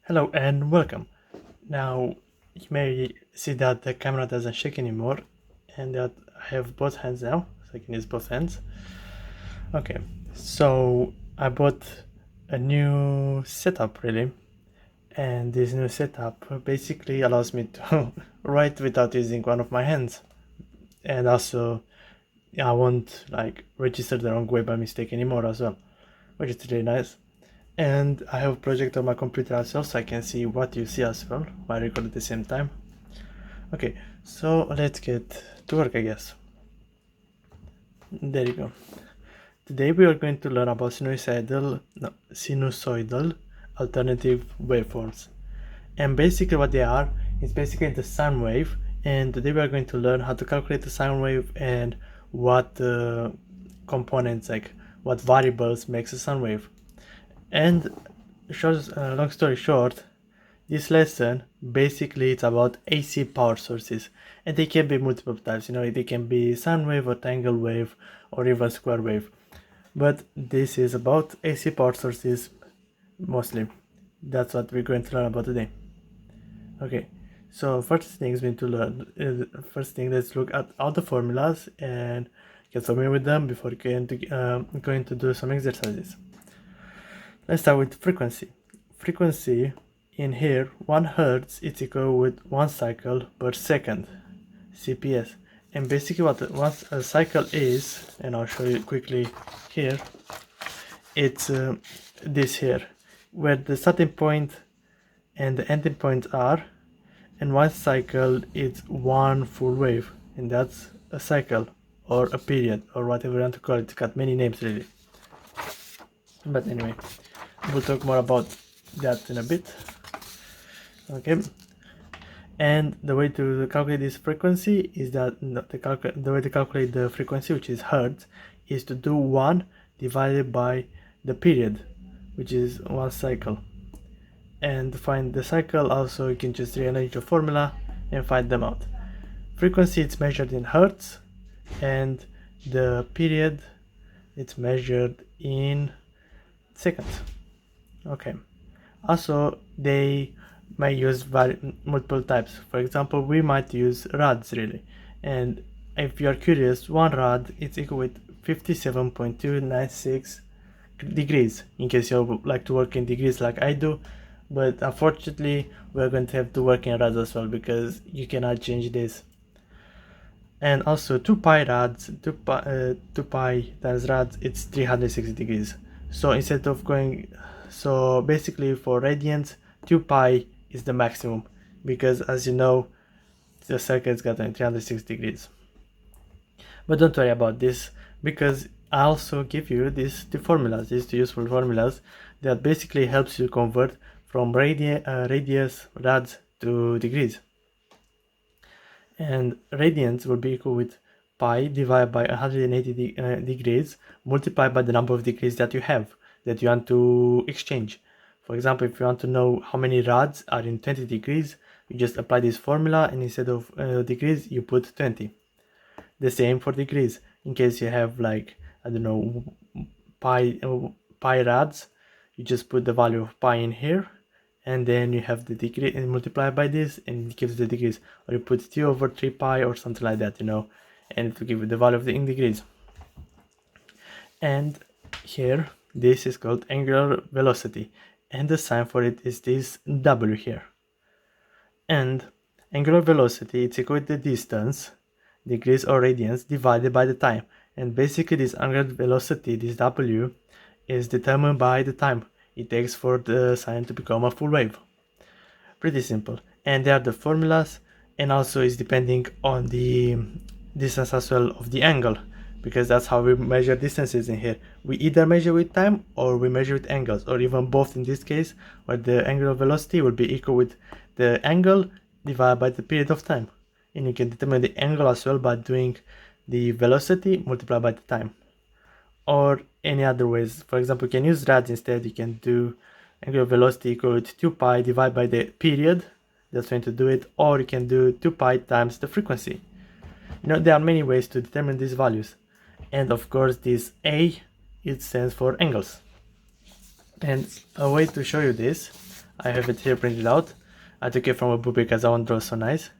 Hello and welcome. Now you may see that the camera doesn't shake anymore and that I have both hands now, so I can use both hands. Okay, so I bought a new setup really, and this new setup basically allows me to write without using one of my hands, and also I won't register the wrong way by mistake anymore as well, which is really nice. And I have a project on my computer as well, so I can see what you see as well while I record at the same time. Okay, so let's get to work, I guess. There you go. Today we are going to learn about sinusoidal alternative waveforms. And basically what they are is basically the sine wave, and today we are going to learn how to calculate the sine wave and what components, like what variables makes a sine wave. And long story short, this lesson basically it's about AC power sources, and they can be multiple types. They can be sine wave or triangle wave or even square wave, but this is about AC power sources mostly. That's what we're going to learn about today. Okay, so first thing is going to learn. First thing, let's look at all the formulas and get familiar with them before going to do some exercises. Let's start with frequency. Frequency in here, 1 Hertz is equal with 1 cycle per second, CPS. And basically what a cycle is, and I'll show you quickly here, it's this here, where the starting point and the ending point are, and 1 cycle is 1 full wave, and that's a cycle or a period or whatever you want to call it. It's got many names really. But anyway, we'll talk more about that in a bit. Okay, and the way to calculate this frequency is that the way to calculate the frequency, which is hertz, is to do 1 divided by the period, which is 1 cycle. And to find the cycle, also you can just rearrange your formula and find them out. Frequency, it's measured in hertz, and the period, it's measured in seconds. Okay, also they may use multiple types. For example, we might use rads really, and if you are curious, 1 rad is equal with 57.296 degrees, in case you like to work in degrees like I do. But unfortunately we're going to have to work in rads as well, because you cannot change this. And also 2 pi rads, 2 pi times rads, it's 360 degrees. So instead of going, so basically for radians, 2 pi is the maximum, because as you know, the circuit's got 360 degrees. But don't worry about this, because I also give you these two useful formulas that basically helps you convert from radius, rads to degrees. And radians will be equal with pi divided by 180 degrees multiplied by the number of degrees that you have, that you want to exchange. For example, if you want to know how many rads are in 20 degrees, you just apply this formula, and instead of degrees, you put 20. The same for degrees. In case you have pi rads, you just put the value of pi in here, and then you have the degree and multiply by this, and it gives the degrees. Or you put 2 over 3 pi or something like that, and it will give you the value of the in degrees. And here, this is called angular velocity, and the sign for it is this W here. And angular velocity, it's equal to the distance, degrees or radians, divided by the time. And basically this angular velocity, this W, is determined by the time it takes for the sine to become a full wave. Pretty simple. And there are the formulas, and also is depending on the distance as well of the angle, because that's how we measure distances in here. We either measure with time or we measure with angles, or even both in this case, where the angular velocity will be equal with the angle divided by the period of time. And you can determine the angle as well by doing the velocity multiplied by the time, or any other ways. For example, you can use rads instead. You can do angular velocity equal to 2 pi divided by the period. That's when to do it. Or you can do 2 pi times the frequency. There are many ways to determine these values. And of course, this A, it stands for angles. And a way to show you this, I have it here printed out. I took it from a book because I want to draw so nice.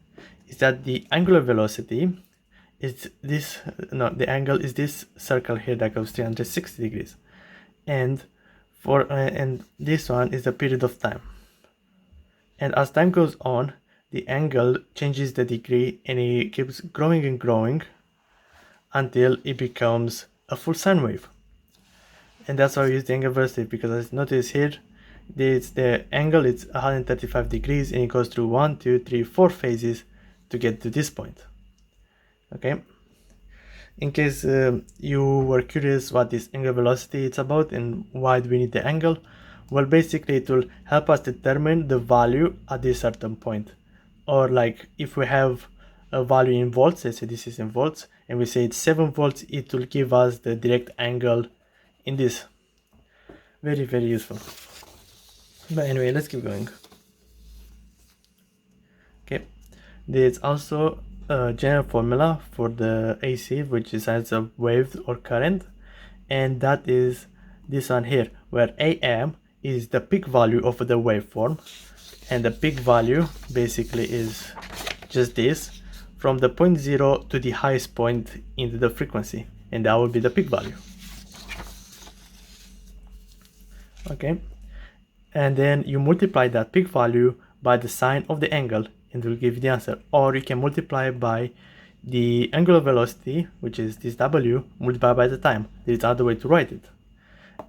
Is that the angular velocity is this, no, the angle is this circle here that goes 360 degrees. And this one is the period of time. And as time goes on, the angle changes the degree and it keeps growing and growing until it becomes a full sine wave. And that's why I use the angle velocity, because as notice here, the angle is 135 degrees and it goes through 1, 2, 3, 4 phases to get to this point. Okay, in case you were curious what this angular velocity is about and why do we need the angle, well, basically it will help us determine the value at this certain point. Or like if we have a value in volts, let's say this is in volts, and we say it's 7 volts, it will give us the direct angle in this. Very, very useful. But anyway, let's keep going. Okay, there's also a general formula for the AC, which decides a wave or current, and that is this one here, where AM is the peak value of the waveform, and the peak value basically is just this, from the point 0 to the highest point in the frequency, and that will be the peak value. Okay, and then you multiply that peak value by the sine of the angle and it will give you the answer. Or you can multiply by the angular velocity, which is this W, multiplied by the time. There is other way to write it.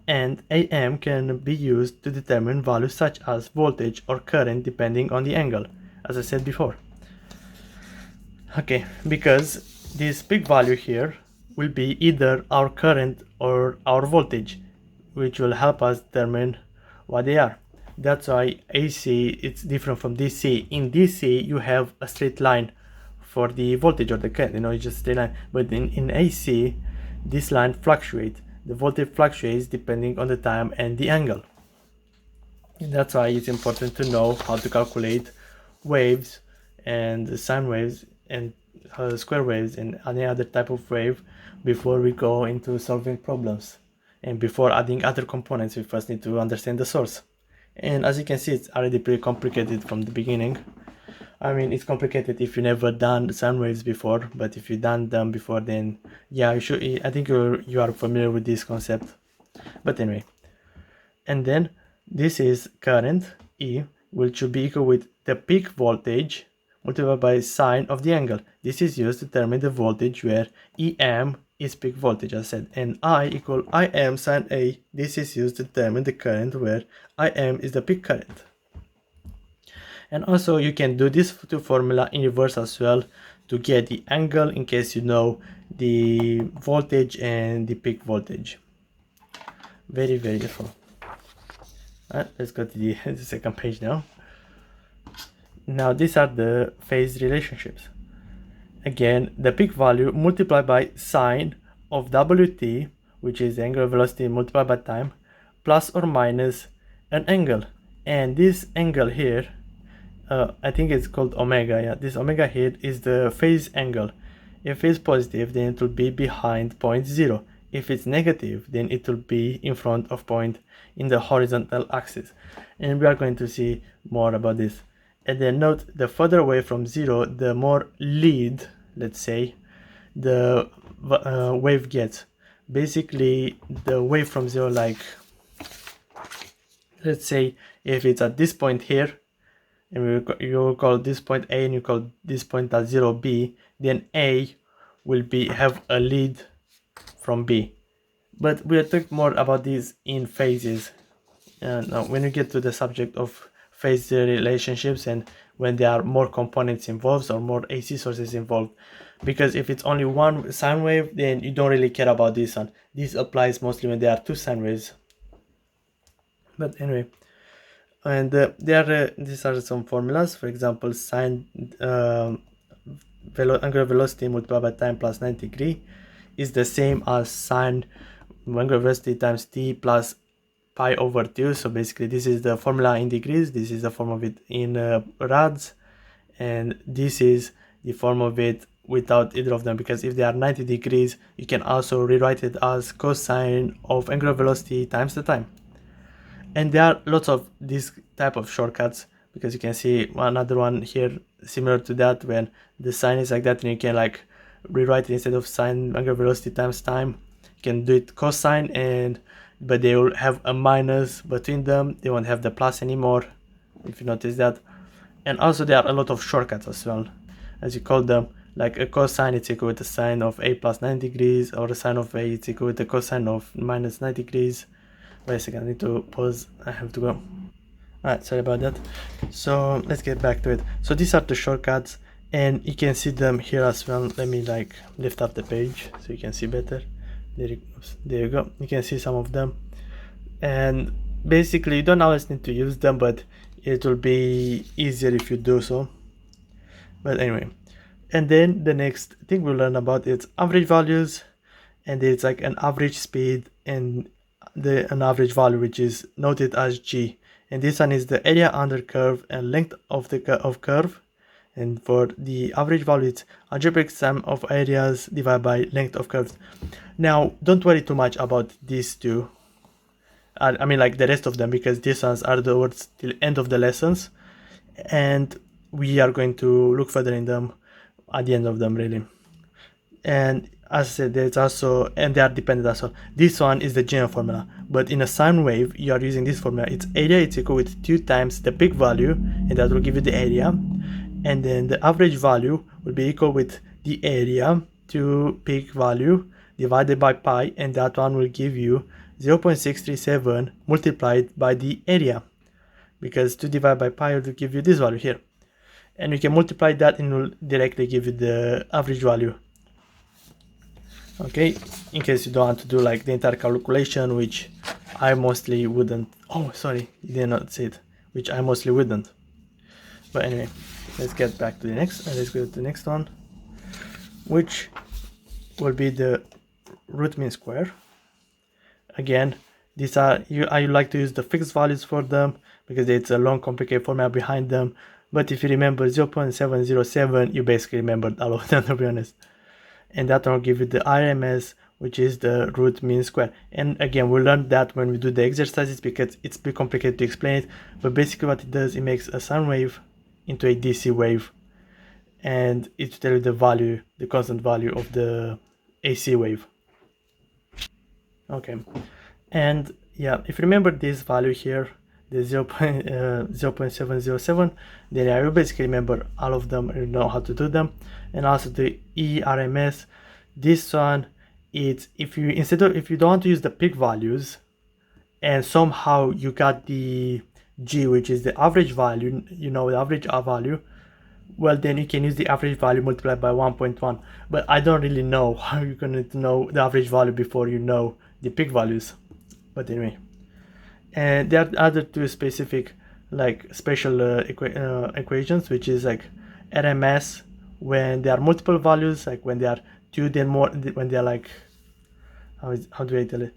And AM can be used to determine values such as voltage or current depending on the angle, as I said before. Okay, because this peak value here will be either our current or our voltage, which will help us determine what they are. That's why AC it's different from DC. In DC you have a straight line for the voltage or the current, it's just a straight line. But in AC, this line fluctuates. The voltage fluctuates depending on the time and the angle. And that's why it's important to know how to calculate waves and sine waves and square waves and any other type of wave before we go into solving problems. And before adding other components, we first need to understand the source. And as you can see, it's already pretty complicated from the beginning. I mean, it's complicated if you've never done sine waves before, but if you've done them before, then yeah, you should. I think you are familiar with this concept. But anyway, and then this is current E, which should be equal with the peak voltage multiplied by sine of the angle. This is used to determine the voltage where EM is peak voltage, as I said, and I equal IM sine A. This is used to determine the current where IM is the peak current. And also you can do this formula in reverse as well to get the angle in case you know the voltage and the peak voltage. Very, very useful. Alright, let's go to the second page now. Now these are the phase relationships. Again, the peak value multiplied by sine of Wt, which is the angular velocity multiplied by time, plus or minus an angle. And this angle here, I think it's called omega. Yeah, this omega here is the phase angle. If it's positive, then it will be behind point 0. If it's negative, then it will be in front of point in the horizontal axis. And we are going to see more about this. And then note, the further away from 0, the more lead, let's say, the wave gets. Basically, the wave from 0, like, let's say, if it's at this point here, and you will call this point A and you call this point at 0 B, then A will have a lead from B. But we'll talk more about this in phases. Now, when you get to the subject of phase relationships and when there are more components involved or more AC sources involved, because if it's only one sine wave, then you don't really care about this one. This applies mostly when there are two sine waves. But anyway, and these are some formulas. For example, sine angular velocity multiplied by time plus 90 degree is the same as sine angular velocity times t plus pi over 2. So basically this is the formula in degrees, this is the form of it in rads, and this is the form of it without either of them, because if they are 90 degrees you can also rewrite it as cosine of angular velocity times the time. And there are lots of these type of shortcuts, because you can see another one here similar to that, when the sine is like that and you can like rewrite it instead of sine angular velocity times time, you can do it cosine, and but they will have a minus between them, they won't have the plus anymore, if you notice that. And also there are a lot of shortcuts as well, as you call them, like a cosine is equal with the sine of a plus 90 degrees, or a sine of a is equal with the cosine of minus 90 degrees. Wait a second, I need to pause, I have to go. Alright, sorry about that. So let's get back to it. So these are the shortcuts, and you can see them here as well. Let me like lift up the page so you can see better. There you go, you can see some of them. And basically you don't always need to use them, but it will be easier if you do so. But anyway, and then the next thing we'll learn about is average values, and it's like an average speed and an average value, which is noted as g, and this one is the area under curve and length of the curve. And for the average value, it's algebraic sum of areas divided by length of curves. Now don't worry too much about these two, I mean like the rest of them, because these ones are towards the end of the lessons, and we are going to look further in them at the end of them really. And as I said, there's also, and they are dependent as well. This one is the general formula, but in a sine wave you are using this formula. It's area is equal with 2 times the peak value, and that will give you the area, and then the average value will be equal with the area to peak value divided by pi, and that one will give you 0.637 multiplied by the area, because 2 divided by pi will give you this value here, and you can multiply that and it will directly give you the average value. Okay, in case you don't want to do like the entire calculation, which I mostly wouldn't. Oh, sorry, you did not say it, which I mostly wouldn't. But anyway, let's get back to the next, and let's go to the next one, which will be the root mean square. Again, these are, I like to use the fixed values for them because it's a long complicated formula behind them. But if you remember 0.707, you basically remembered all of them, to be honest. And that will give you the RMS, which is the root mean square. And again, we'll learn that when we do the exercises, because it's a bit complicated to explain it. But basically what it does, it makes a sine wave into a DC wave, and it tells you the value, the constant value of the AC wave. Okay, and yeah, if you remember this value here, the 0.707, then I will basically remember all of them and know how to do them. And also the ERMS, this one, it's if you don't want to use the peak values, and somehow you got the G, which is the average value, you know, the average value, well, then you can use the average value multiplied by 1.1. But I don't really know how you're going to know the average value before you know the peak values. But anyway, and there are other two specific like special equations, which is like RMS when there are multiple values, like when there are two, then more, when they are like, how do I tell it,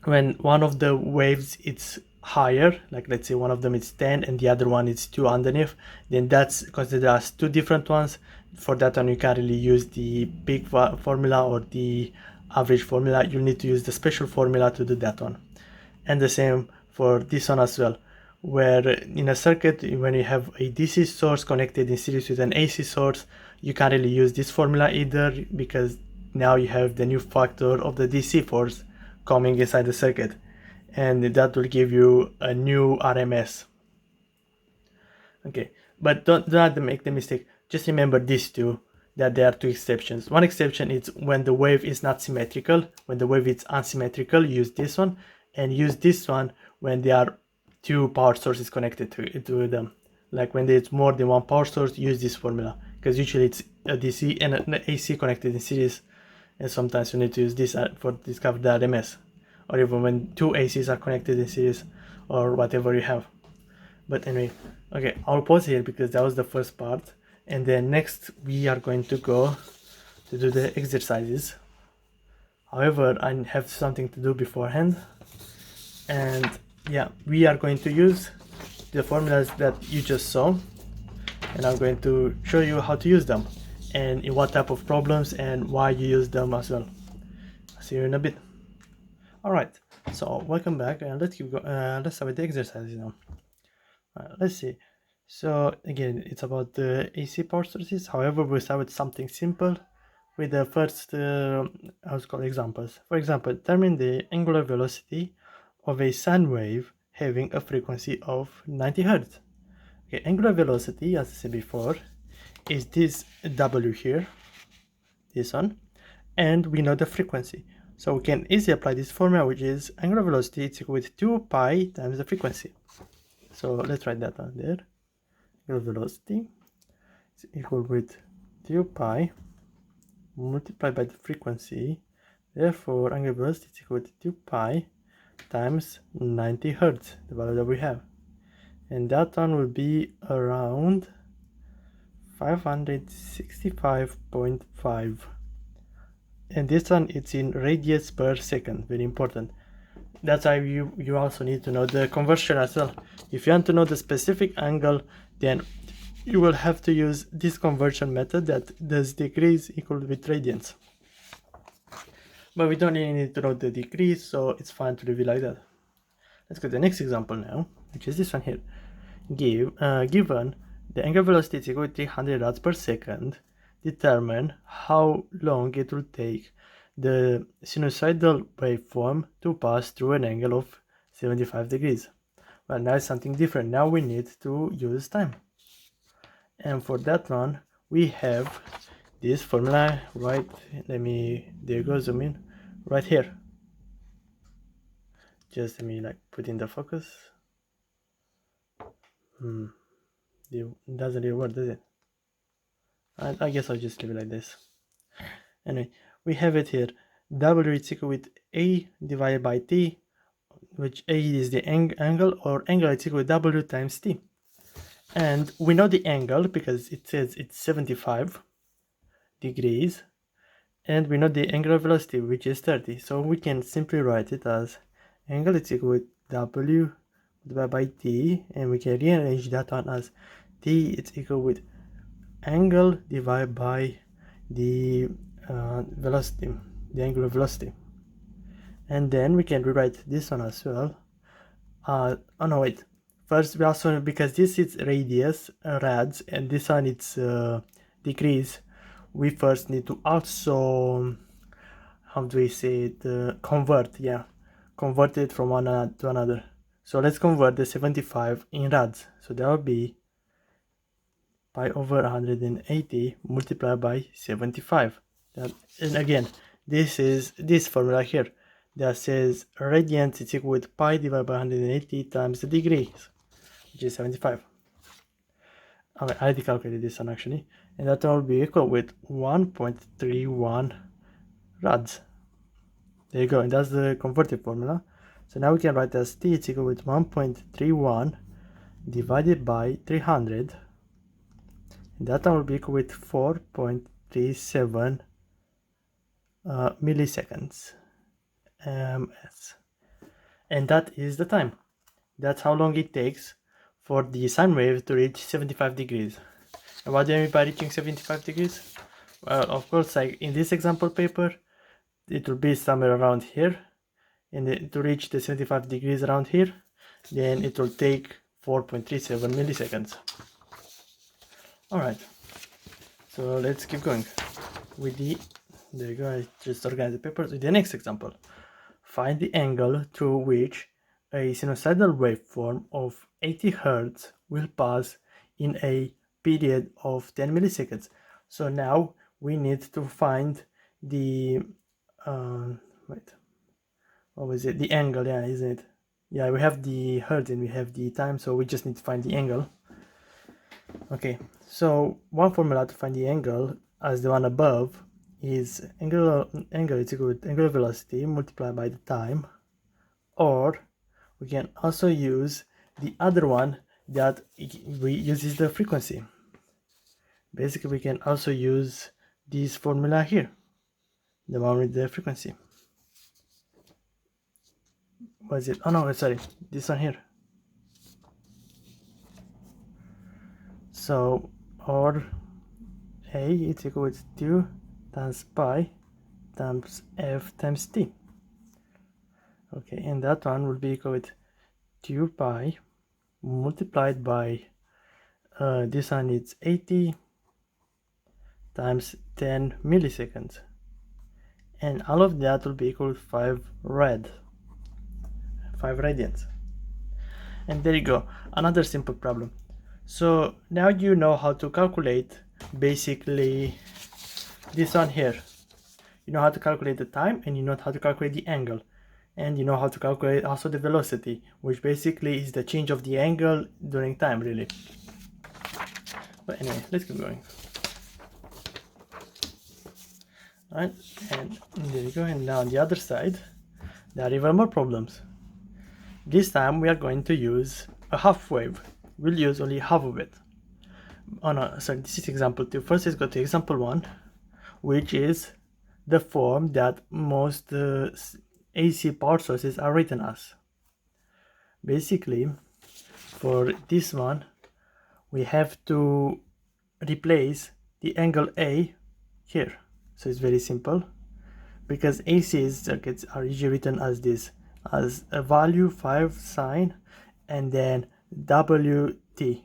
when one of the waves it's higher, like let's say one of them is 10 and the other one is 2 underneath, then that's considered as two different ones. For that one you can't really use the peak formula or the average formula, you need to use the special formula to do that one. And the same for this one as well, where in a circuit, when you have a DC source connected in series with an AC source, you can't really use this formula either, because now you have the new factor of the DC force coming inside the circuit, and that will give you a new RMS. Okay, but don't make the mistake, just remember these two, that there are two exceptions. One exception is when the wave is not symmetrical. When the wave is unsymmetrical, use this one, and use this one when there are two power sources connected to them. Like when there's more than one power source, use this formula, because usually it's a DC and an AC connected in series, and sometimes you need to use this for discover the RMS, or even when two ACs are connected in series, or whatever you have. But anyway, okay, I'll pause here because that was the first part, and then next we are going to go to do the exercises. However, I have something to do beforehand, and yeah, we are going to use the formulas that you just saw, and I'm going to show you how to use them and in what type of problems and why you use them as well. See you in a bit. Alright, So welcome back, and let's keep let's start with the exercise now. Let's see. So again, it's about the AC power sources. However, we'll start with something simple with the first how's it called examples. For example, determine the angular velocity of a sine wave having a frequency of 90 Hz. Okay, angular velocity, as I said before, is this W here, this one, and we know the frequency. So we can easily apply this formula, which is angular velocity is equal to 2 pi times the frequency. So let's write that down there. Angular velocity is equal with 2 pi multiplied by the frequency. Therefore, angular velocity is equal to 2 pi times 90 Hertz, the value that we have. And that one will be around 565.5. And this one, it's in radians per second, very important. That's why you also need to know the conversion as well. If you want to know the specific angle, then you will have to use this conversion method that does degrees equal with radians. But we don't really need to know the degrees, so it's fine to leave it like that. Let's go to the next example now, which is this one here. Given the angular velocity is equal to 300 rads per second, determine how long it will take the sinusoidal waveform to pass through an angle of 75 degrees. Well, now it's something different. Now we need to use time. And for that one, we have this formula right, there goes zoom in, right here. Just let me like put in the focus. It doesn't really work, does it? I guess I'll just leave it like this. Anyway, we have it here. W is equal with A divided by T, which A is the angle, or angle is equal to W times T. And we know the angle because it says it's 75 degrees. And we know the angular velocity, which is 30. So we can simply write it as angle is equal with W divided by T. And we can rearrange that one as T is equal with angle divided by the velocity, the angular velocity. And then we can rewrite this one as well. Oh no, wait. First, we also, because this is radius, rads, and this one it's degrees, we first need to also, how do we say it, convert it from one to another. So let's convert the 75 in rads. So that will be pi over 180 multiplied by 75. And again, this is this formula here that says radians is equal to pi divided by 180 times the degrees, which is 75. Okay, I already calculated this one actually, and that will be equal with 1.31 rads. There you go, and that's the converted formula. So now we can write as T is equal with 1.31 divided by 300. And that will be equal with 4.37 milliseconds ms. And that is the time. That's how long it takes for the sine wave to reach 75 degrees. And what do you mean by reaching 75 degrees? Well, of course, like in this example paper, it will be somewhere around here. And to reach the 75 degrees around here, then it will take 4.37 milliseconds. Alright, so let's keep going with there you go, I just organize the papers with the next example. Find the angle through which a sinusoidal waveform of 80 Hz will pass in a period of 10 milliseconds. So now we need to find the what was it? The angle, yeah, isn't it? Yeah, we have the Hertz and we have the time, so we just need to find the angle. Okay, so one formula to find the angle, as the one above, is angle is equal to angular velocity multiplied by the time, or we can also use the other one that we uses the frequency. Basically, we can also use this formula here, the one with the frequency. What is it? Oh no, sorry, this one here. So, or A is equal to 2 times pi times f times t. Okay, and that one will be equal with 2 pi multiplied by this one is 80 times 10 milliseconds, and all of that will be equal to 5 radians. And there you go, another simple problem. So now you know how to calculate basically this one here. You know how to calculate the time, and you know how to calculate the angle, and you know how to calculate also the velocity, which basically is the change of the angle during time, really. But anyway, let's keep going. Right, and there you go. And now on the other side there are even more problems. This time we are going to use a half wave. We'll use only half of it. Oh no, sorry, this is example 2. First let's go to example 1, which is the form that most AC power sources are written as. Basically, for this one we have to replace the angle A here. So it's very simple, because AC circuits are usually written as this, as a value 5 sine and then WT.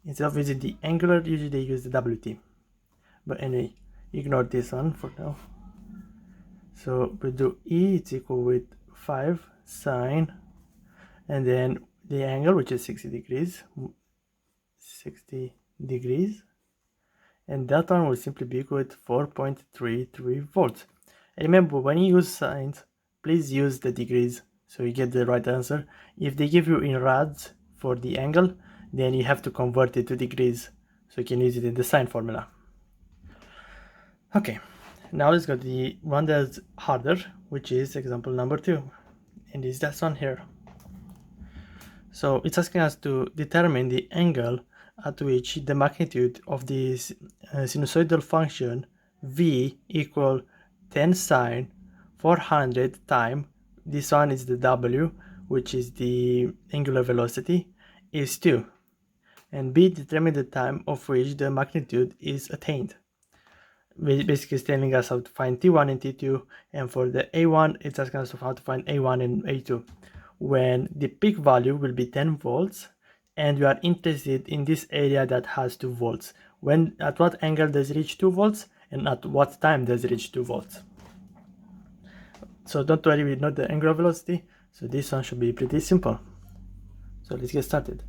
Instead of using the angular, usually they use the WT. But anyway, ignore this one for now. So we do E, it's equal with 5 sine and then the angle, which is 60 degrees, and that one will simply be equal to 4.33 volts. And remember, when you use sines, please use the degrees so you get the right answer. If they give you in rads for the angle, then you have to convert it to degrees so you can use it in the sine formula. Okay, now let's go to the one that's harder, which is example number 2, and is that one here. So it's asking us to determine the angle at which the magnitude of this sinusoidal function v equal 10 sine 400 time, this one is the w, which is the angular velocity, is 2, and b determine the time of which the magnitude is attained. Basically it's telling us how to find t1 and t2, and for the a1 it's asking us how to find a1 and a2 when the peak value will be 10 volts and we are interested in this area that has 2 volts. At what angle does it reach 2 volts and at what time does it reach 2 volts. So don't worry, we know the angular velocity, so this one should be pretty simple. So let's get started.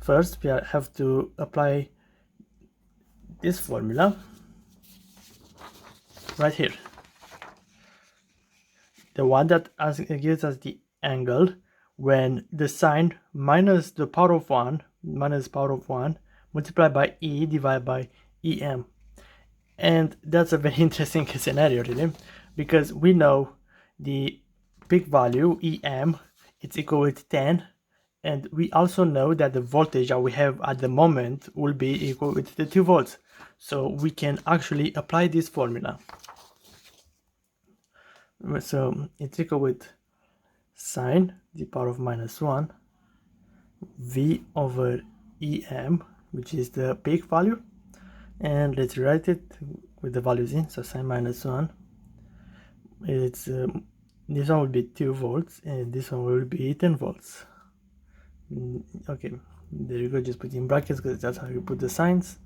First we have to apply this formula right here, the one that gives us the angle when the sine minus the power of 1 multiplied by E divided by EM. And that's a very interesting scenario really, because we know the peak value EM it's equal with 10, and we also know that the voltage that we have at the moment will be equal with the 2 volts. So we can actually apply this formula. So it's equal with sine the power of -1 V over EM, which is the peak value, and let's write it with the values in. So sine -1, it's this one will be 2 volts and this one will be 10 volts. Okay, there you go, just put in brackets because that's how you put the signs,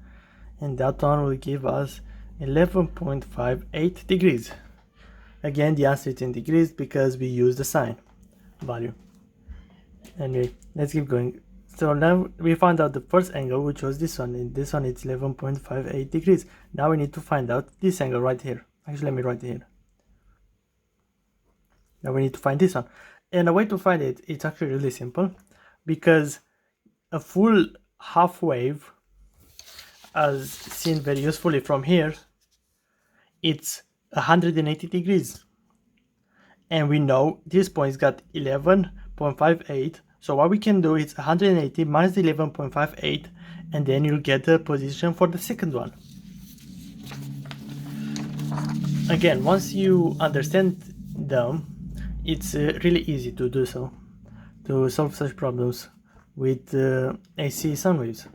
and that one will give us 11.58 degrees. Again, the answer is in degrees because we use the sine value. Anyway, let's keep going. So now we found out the first angle, which was this one, and this one it's 11.58 degrees. Now we need to find out this angle right here. Actually, let me write it here. Now we need to find this one, and a way to find it, it's actually really simple, because a full half wave, as seen very usefully from here, it's 180 degrees, and we know this point's got 11.58, so what we can do is 180 minus 11.58, and then you'll get the position for the second one. Again, once you understand them, it's really easy to do so, to solve such problems with AC sound waves.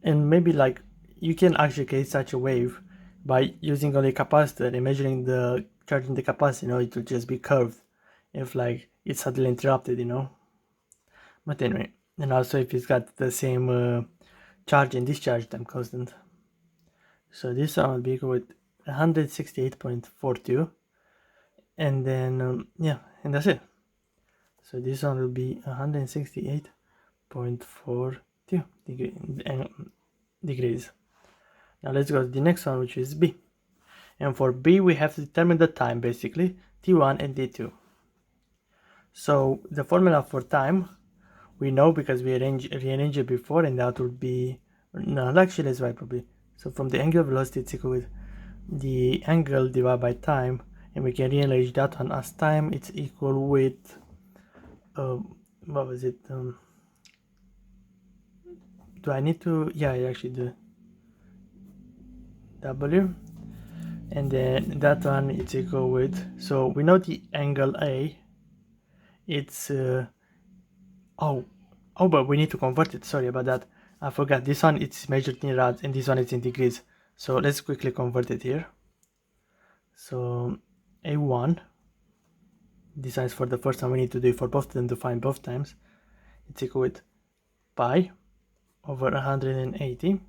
And maybe like you can actually create such a wave by using only a capacitor and measuring the charge in the capacitor. It will just be curved, if like it's suddenly interrupted, you know. But anyway, and also if it's got the same charge and discharge time constant. So this one will be equal with 168.42, and then yeah, and that's it. So this one will be 168.42 degrees. Now let's go to the next one, which is B. And for B, we have to determine the time, basically, T1 and T2. So the formula for time, we know because we rearranged it before, and that would be, no, actually let's write probably. So from the angular velocity, it's equal with the angle divided by time, and we can rearrange that one as time. It's equal with, what was it? Do I need to, yeah, I actually do. W, and then that one it's equal with, so we know the angle A, it's but we need to convert it, sorry about that, I forgot. This one it's measured in rads and this one is in degrees, so let's quickly convert it here. So A1, this one is for the first time, we need to do it for both of them to find both times. It's equal with pi over 180,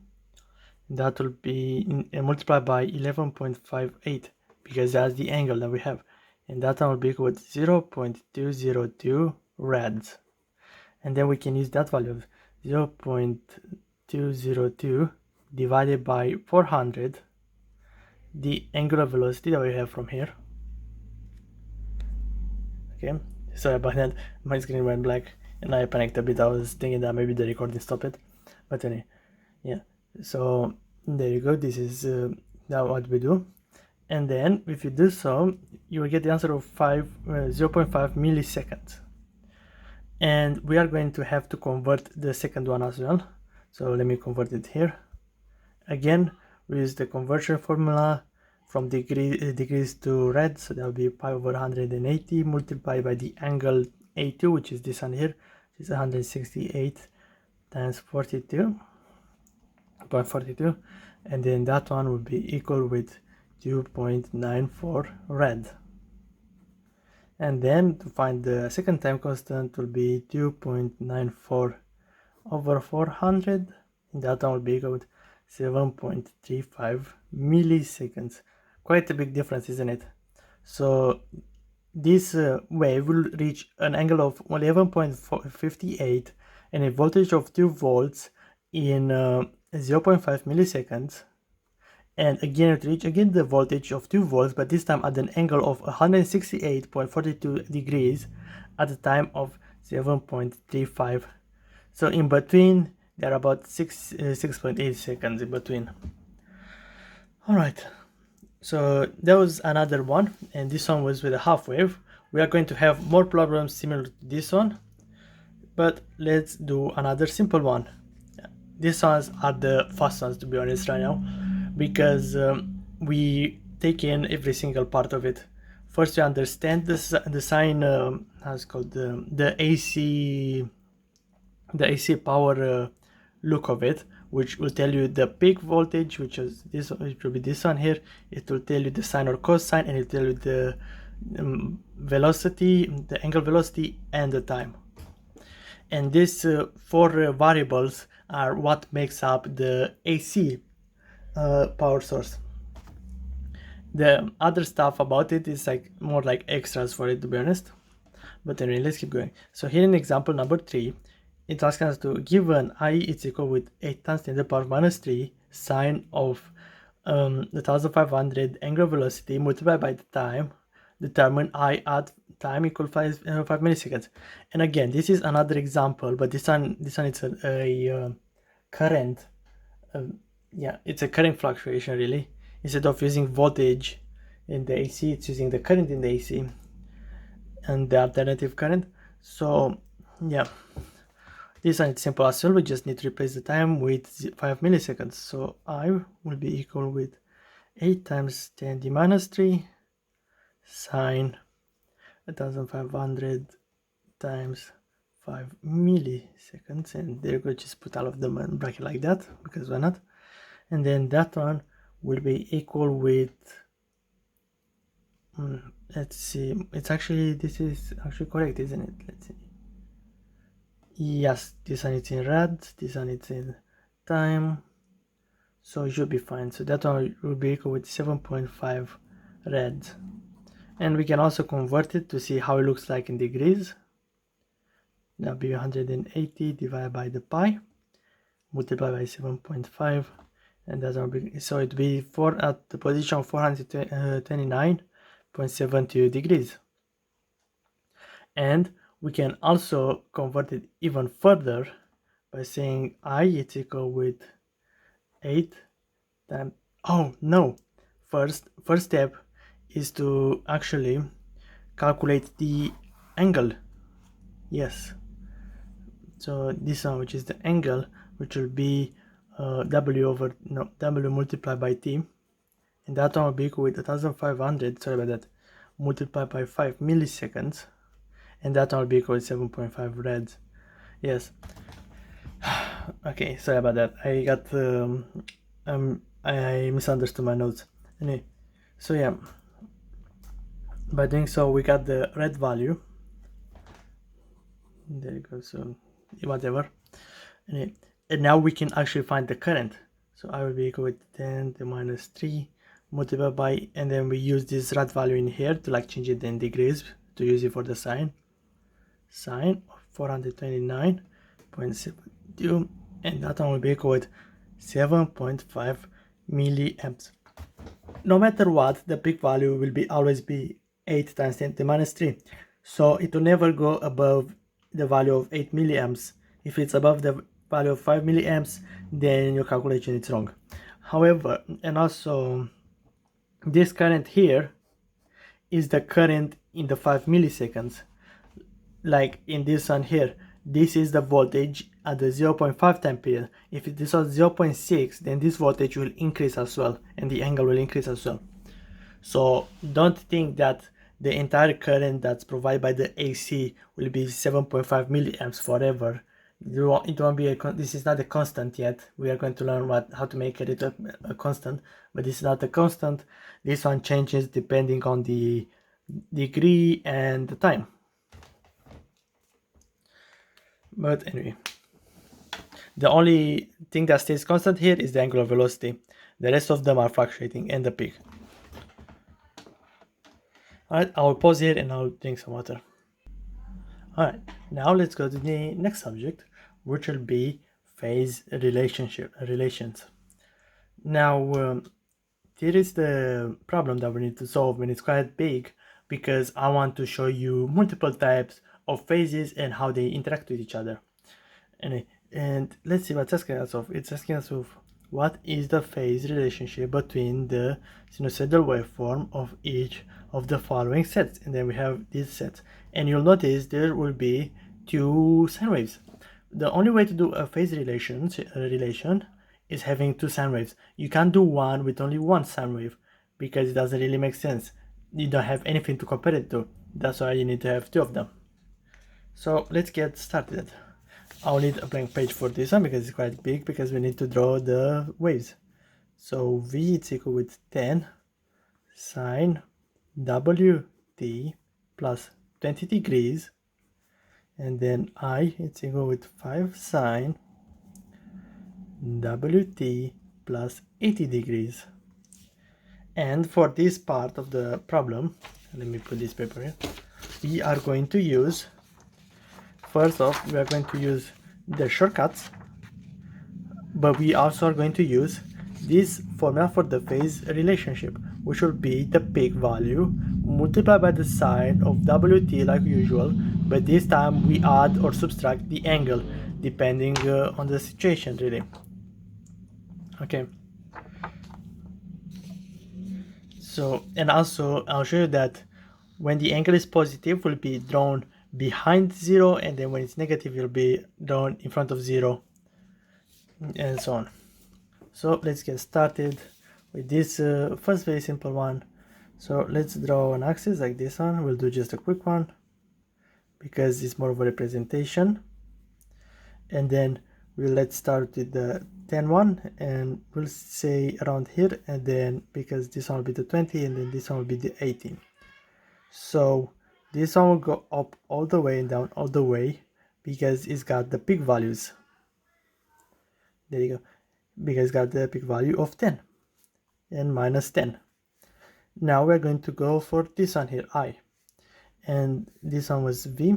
that will be multiplied by 11.58 because that's the angle that we have, and that one will be equal with 0.202 rads, and then we can use that value of 0.202 divided by 400, the angular velocity that we have from here. Okay, sorry about that, my screen went black and I panicked a bit. I was thinking that maybe the recording stopped it, but anyway, yeah, so there you go. This is now what we do, and then if you do so, you will get the answer of 0.5 milliseconds, and we are going to have to convert the second one as well. So let me convert it here again. We use the conversion formula from degrees to rad, so that will be pi over 180 multiplied by the angle A2, which is this one here, which is 168 times 42.42, and then that one will be equal with 2.94 rad. And then to find the second time constant will be 2.94 over 400, and that one will be equal with 7.35 milliseconds. Quite a big difference, isn't it? So this wave will reach an angle of 11.58 and a voltage of 2 volts in 0.5 milliseconds, and again it reach again the voltage of 2 volts, but this time at an angle of 168.42 degrees at the time of 7.35. So in between there are about 6.8 seconds in between. All right, so that was another one, and this one was with a half wave. We are going to have more problems similar to this one, but let's do another simple one. These ones are the fast ones, to be honest, right now, because we take in every single part of it. First, we understand the sine, how's it called, the AC power look of it, which will tell you the peak voltage, which is this, which will be this one here. It will tell you the sine or cosine, and it will tell you the velocity, the angle velocity, and the time. And these four variables are what makes up the AC power source. The other stuff about it is like more like extras for it, to be honest. But anyway, let's keep going. So here in example number 3, it's asking us to given I is equal with 8 times 10 to the power minus 3 sine of 1500 angular velocity multiplied by the time, determine I at time equal 5 milliseconds. And again, this is another example, but this one it's a current. Yeah, it's a current fluctuation really. Instead of using voltage in the AC, it's using the current in the AC and the alternative current. So yeah, this one is simple as well. We just need to replace the time with 5 milliseconds. So I will be equal with 8 times 10 to the minus 3 sine 1500 times 5 milliseconds, and there we go, just put all of them in bracket like that, because why not? And then that one will be equal with let's see, this is actually correct, isn't it? Let's see. Yes, this one is in red, this one is in time, so it should be fine. So that one will be equal with 7.5 red. And we can also convert it to see how it looks like in degrees. That'll be 180 divided by the pi, multiplied by 7.5, and that's going to be, so it will be at the position of 429.72 degrees. And we can also convert it even further by saying I is equal with 8 times, oh no, first step is to actually calculate the angle. Yes, so this one, which is the angle, which will be w multiplied by t, and that one will be equal with 1500, sorry about that, multiplied by 5 milliseconds, and that one will be equal to 7.5 reds. Yes. Okay, sorry about that. I got I misunderstood my notes. Anyway, so yeah, by doing so we got the red value. There you go. So whatever. Anyway, and now we can actually find the current. So I will be equal with 10 to minus 3 multiplied by, and then we use this red value in here to like change it in degrees to use it for the sine of 429.72, and that one will be equal with 7.5 milliamps. No matter what, the peak value will be always be 8 times 10 to the minus 3, so it will never go above the value of 8 milliamps. If it's above the value of 5 milliamps, then your calculation is wrong. However, and also this current here is the current in the 5 milliseconds. Like in this one here, this is the voltage at the 0.5 ampere. If this was 0.6, then this voltage will increase as well, and the angle will increase as well. So don't think that the entire current that's provided by the AC will be 7.5 milliamps forever. It won't be this is not a constant yet. We are going to learn how to make it a constant, but this is not a constant. This one changes depending on the degree and the time. But anyway, the only thing that stays constant here is the angular velocity. The rest of them are fluctuating, and the peak. Alright, I'll pause here and I'll drink some water. Alright, now let's go to the next subject, which will be phase relations. Now, here is the problem that we need to solve, and it's quite big because I want to show you multiple types of phases and how they interact with each other. And let's see what's asking us of. It's asking us of what is the phase relationship between the sinusoidal waveform of each of the following sets, and then we have these sets, and you'll notice there will be two sine waves. The only way to do a phase relation is having two sine waves. You can't do one with only one sine wave because it doesn't really make sense. You don't have anything to compare it to. That's why you need to have two of them. So let's get started. I'll need a blank page for this one because it's quite big, because we need to draw the waves. So V is equal with 10 sine WT plus 20 degrees, and then I is equal with 5 sine WT plus 80 degrees. And for this part of the problem, let me put this paper here, we are going to use, first off, we are going to use the shortcuts, but we also are going to use this formula for the phase relationship, which will be the peak value multiplied by the sine of WT like usual, but this time we add or subtract the angle depending on the situation, really. Okay. So, and also I'll show you that when the angle is positive, will be drawn behind 0, and then when it's negative, it will be drawn in front of 0, and so on. So let's get started with this first very simple one. So let's draw an axis like this one. We'll do just a quick one because it's more of a representation, and then let's start with the 10 one, and we'll say around here, and then because this one will be the 20, and then this one will be the 18. So this one will go up all the way and down all the way because it's got the peak values. There you go. Because it's got the peak value of 10 and minus 10. Now we're going to go for this one here, I. And this one was V.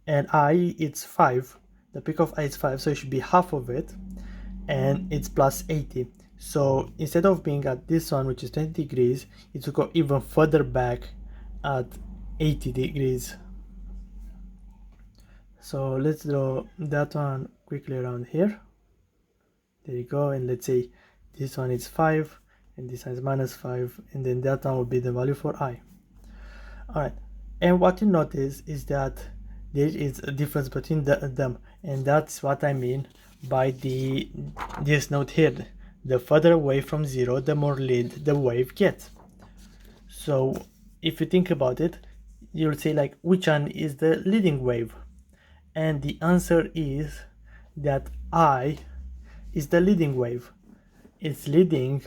And I, it's 5. The peak of I is 5, so it should be half of it. And it's plus 80. So instead of being at this one, which is 20 degrees, it will go even further back at 80 degrees. So let's draw that one quickly around here. There you go. And let's say this one is 5 and this one is minus 5, and then that one will be the value for I. Alright, and what you notice is that there is a difference between them, and that's what I mean by this note here. The further away from 0, the more lead the wave gets. So if you think about it, you'll say like, which one is the leading wave? And the answer is that I is the leading wave. It's leading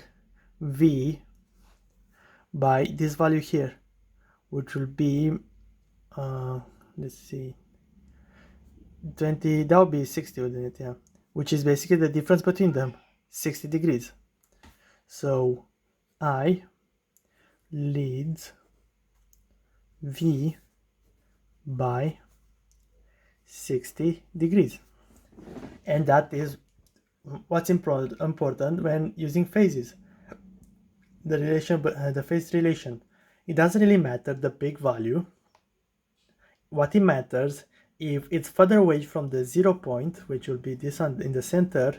V by this value here, which will be let's see, 20, that would be 60, wouldn't it? Yeah, which is basically the difference between them, 60 degrees. So I leads V by 60 degrees, and that is what's important when using phases. The relation, the phase relation, it doesn't really matter the peak value. What it matters, if it's further away from the 0 point, which will be this one in the center,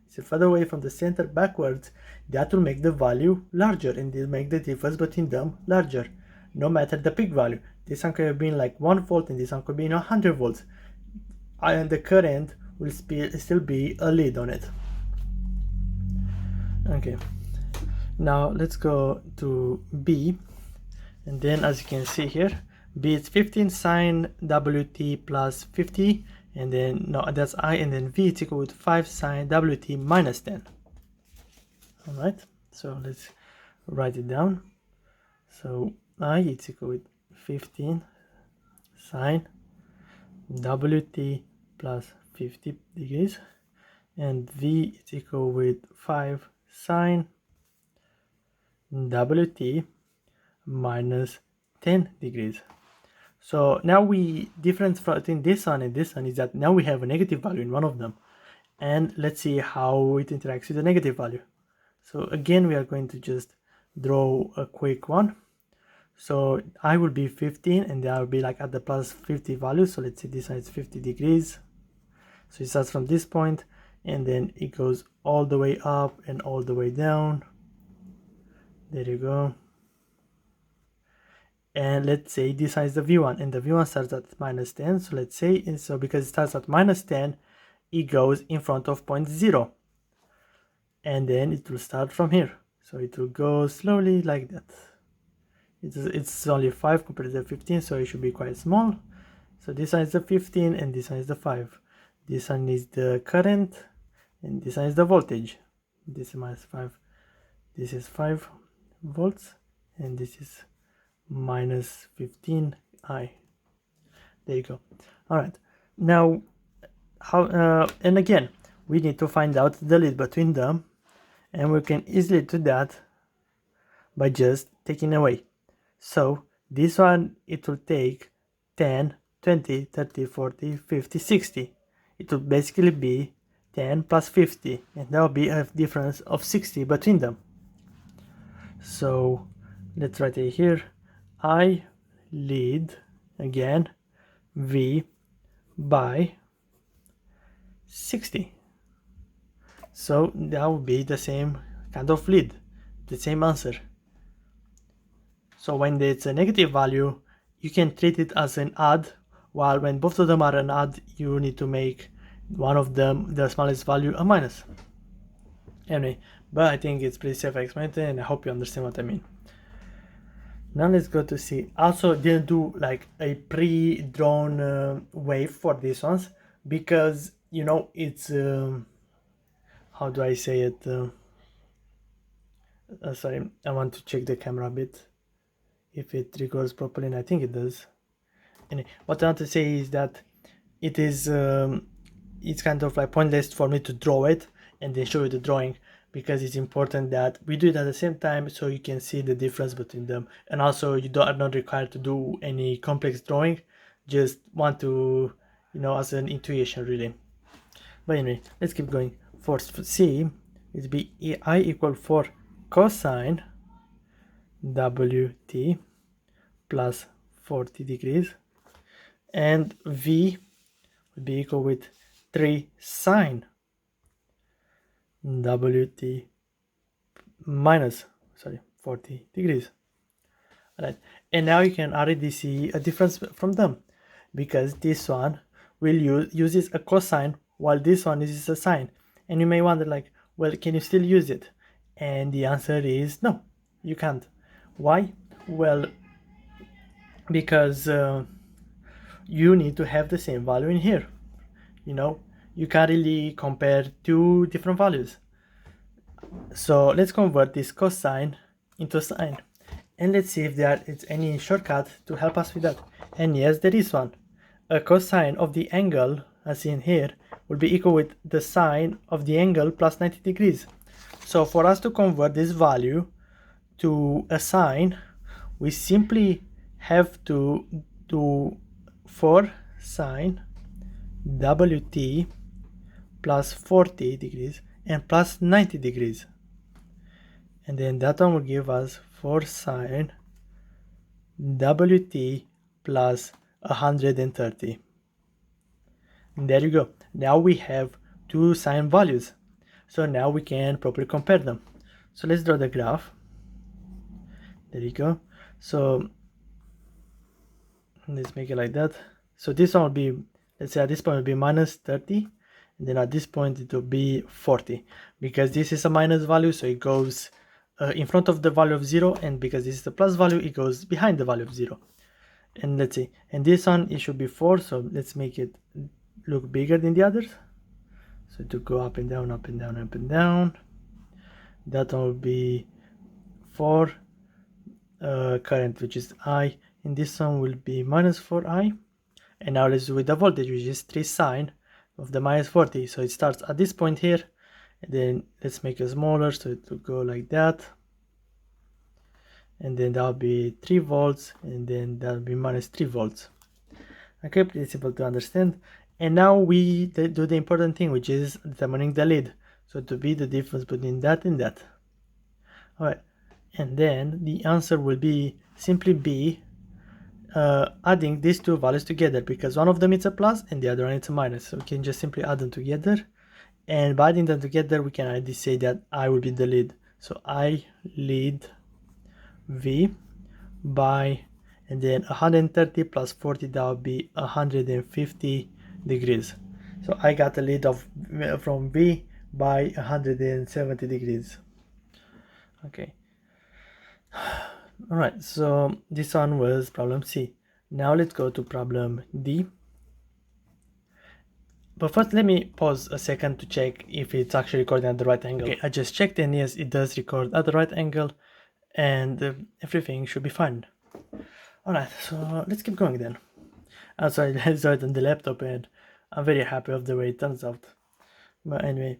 so further away from the center backwards, that will make the value larger, and it will make the difference between them larger, no matter the peak value. This one could have been like 1 volt and this one could be 100 volts, and the current will still be a lead on it. Okay, now let's go to B, and then as you can see here, B is 15 sine WT plus 50, and then no, that's I, and then V is equal to 5 sine WT minus 10. Alright, so let's write it down. So I is equal with 15 sine WT plus 50 degrees, and V is equal with 5 sine WT minus 10 degrees. So now we difference between this one and this one is that now we have a negative value in one of them, and let's see how it interacts with the negative value. So again, we are going to just draw a quick one. So I will be 15 and that will be like at the plus 50 value. So let's say this one is 50 degrees. So it starts from this point and then it goes all the way up and all the way down. There you go. And let's say this one is the V1 and the V1 starts at minus 10. So let's say, and so because it starts at minus 10, it goes in front of point 0. And then it will start from here. So it will go slowly like that. It's only 5 compared to the 15, so it should be quite small. So this one is the 15 and this one is the 5. This one is the current and this one is the voltage. This is minus 5. This is 5 volts and this is minus 15 I. There you go. All right. Now, how? And again, we need to find out the lead between them, and we can easily do that by just taking away. So this one, it will take 10, 20, 30, 40, 50, 60. It will basically be 10 plus 50, and there will be a difference of 60 between them. So let's write it here. I lead again V by 60. So that will be the same kind of lead, the same answer. So when it's a negative value, you can treat it as an odd, while when both of them are an odd, you need to make one of them, the smallest value, a minus. Anyway, but I think it's pretty self-explanatory and I hope you understand what I mean. Now let's go to see. Also didn't do like a pre-drawn wave for these ones because, you know, it's how do I say it? Sorry, I want to check the camera a bit. if it records properly, and I think it does. And what I want to say is that it is it's kind of like pointless for me to draw it and then show you the drawing, because it's important that we do it at the same time so you can see the difference between them, and also you are not required to do any complex drawing, just want to, you know, as an intuition really. But anyway, let's keep going. For C, it be I equal 4 cosine WT plus 40 degrees, and V would be equal with 3 sine WT minus 40 degrees. Alright, and now you can already see a difference from them, because this one will uses a cosine while this one uses a sine. And you may wonder, like, well, can you still use it? And the answer is no, you can't. Why? Well, because you need to have the same value in here. You know, you can't really compare two different values. So let's convert this cosine into sine, and let's see if there is any shortcut to help us with that. And yes, there is one. A cosine of the angle, as seen here, will be equal with the sine of the angle plus 90 degrees. So for us to convert this value to a sine, we simply have to do 4 sine WT plus 40 degrees and plus 90 degrees. And then that one will give us 4 sine WT plus 130. And there you go. Now we have two sine values. So now we can properly compare them. So let's draw the graph. There you go. So let's make it like that. So this one will be, let's say at this point it will be minus 30. And then at this point it will be 40. Because this is a minus value, so it goes in front of the value of 0. And because this is a plus value, it goes behind the value of 0. And let's see. And this one, it should be 4. So let's make it look bigger than the others. So to go up and down, up and down, up and down. That one will be 4 current, which is I. And this one will be minus 4I. And now let's do with the voltage, which is 3 sine of the minus 40. So it starts at this point here. And then let's make it smaller, so it will go like that. And then that'll be 3 volts, and then that'll be minus 3 volts. Okay, pretty simple to understand. And now we do the important thing, which is determining the lead. So to be the difference between that and that. Alright, and then the answer will be simply be adding these two values together, because one of them is a plus and the other one is a minus. So we can just simply add them together. And by adding them together, we can already say that I will be the lead. So I lead V by, and then 130 plus 40, that would be 150 degrees. So I got a lead of from V by 170 degrees. Okay. All right, so this one was problem C. Now let's go to problem D. But first, let me pause a second to check if it's actually recording at the right angle. Okay, I just checked, and yes, it does record at the right angle, and everything should be fine. Alright, so let's keep going then. I'm sorry, I saw it on the laptop, and I'm very happy of the way it turns out. But anyway,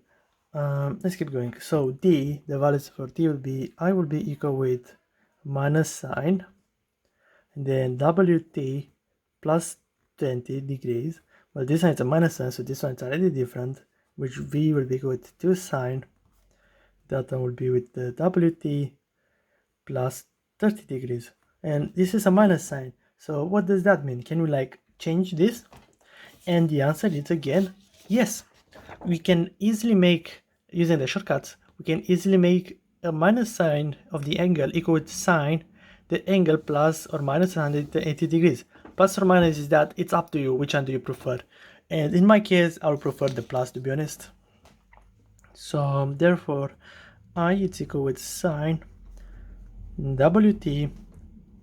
let's keep going. So D, the values for D will be, I will be equal with minus sine, and then WT plus 20 degrees. Well, this one is a minus sign, so this one is already different, which V will be equal with 2 sine. That one will be with the WT plus 30 degrees. And this is a minus sign. So what does that mean? Can we like change this? And the answer is again, yes. We can easily make, using the shortcuts, we can easily make a minus sign of the angle equal with sine the angle plus or minus 180 degrees. Plus or minus is that it's up to you, which one do you prefer. And in my case, I would prefer the plus, to be honest. So therefore, I is equal with sine WT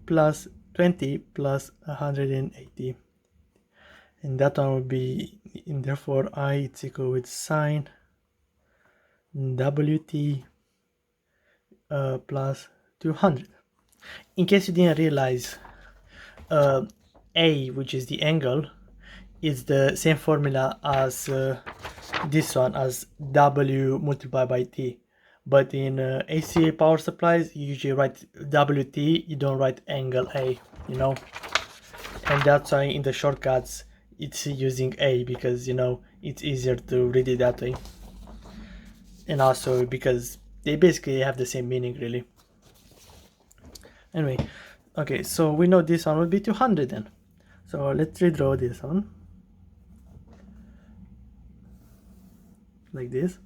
plus 20 plus 180. And that one would be, and therefore I is equal with sine WT plus 200. In case you didn't realize, A, which is the angle, is the same formula as this one, as W multiplied by T. But in AC power supplies, you usually write WT, you don't write angle A, you know? And that's why in the shortcuts, it's using A, because, you know, it's easier to read it that way. And also because they basically have the same meaning, really. Anyway, okay, so we know this one will be 200 then. So let's redraw this one like this,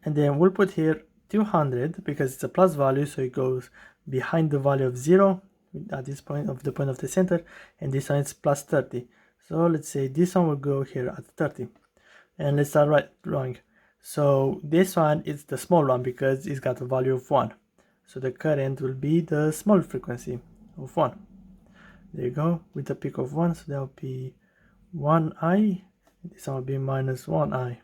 and then we'll put here 200 because it's a plus value, so it goes behind the value of 0 at this point of the point of the center, and this one is plus 30. So let's say this one will go here at 30, and let's start drawing. So this one is the small one because it's got a value of 1, so the current will be the small frequency of 1. There you go, with a peak of 1, so that will be 1i, this one will be minus 1i.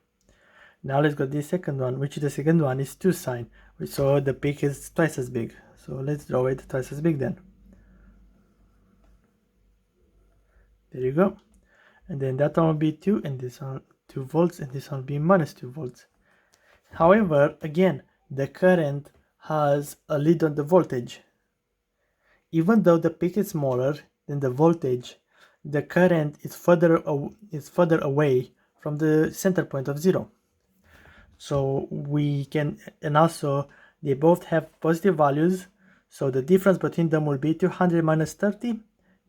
Now let's go to the second one, which the second one is 2 sine, so the peak is twice as big. So let's draw it twice as big then. There you go. And then that one will be 2, and this one 2 volts, and this one will be minus 2 volts. However, again, the current has a lead on the voltage. Even though the peak is smaller than the voltage, the current is further away from the center point of 0. So we can, and also they both have positive values, so the difference between them will be 200 minus 30,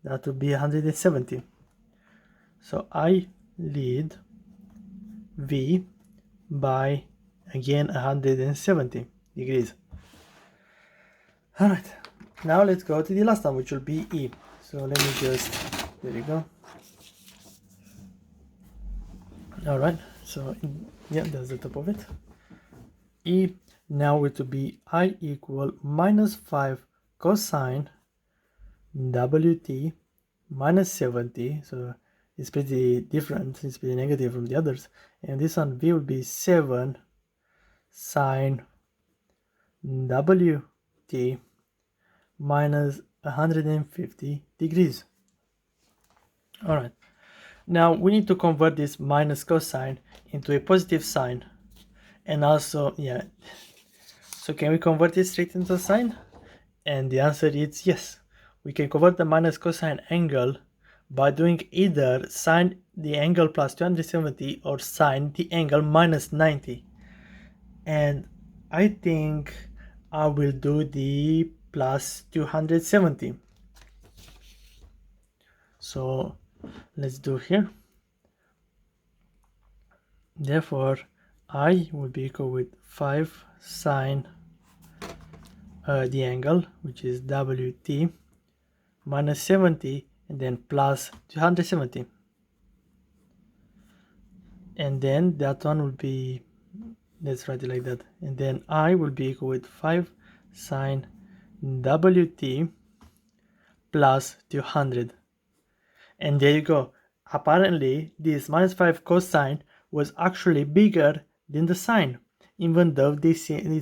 that would be 170. So I lead V by, again, 170 degrees. Alright, now let's go to the last one, which will be E. So let me just, there you go. Alright, so yeah, that's the top of it. E now it will be I equal minus 5 cosine WT minus 70. So it's pretty different, it's pretty negative from the others. And this one V will be 7 sine WT minus 150 degrees. Alright, now we need to convert this minus cosine into a positive sine. And also, yeah, so can we convert this straight into sine? And the answer is yes. We can convert the minus cosine angle by doing either sine the angle plus 270 or sine the angle minus 90. And I think I will do the plus 270. So let's do here. Therefore, I will be equal with 5 sine the angle, which is WT, minus 70, and then plus 270. And then that one will be, let's write it like that. And then I will be equal with 5 sine WT plus 200. And there you go. Apparently, this minus 5 cosine was actually bigger than the sine, even though it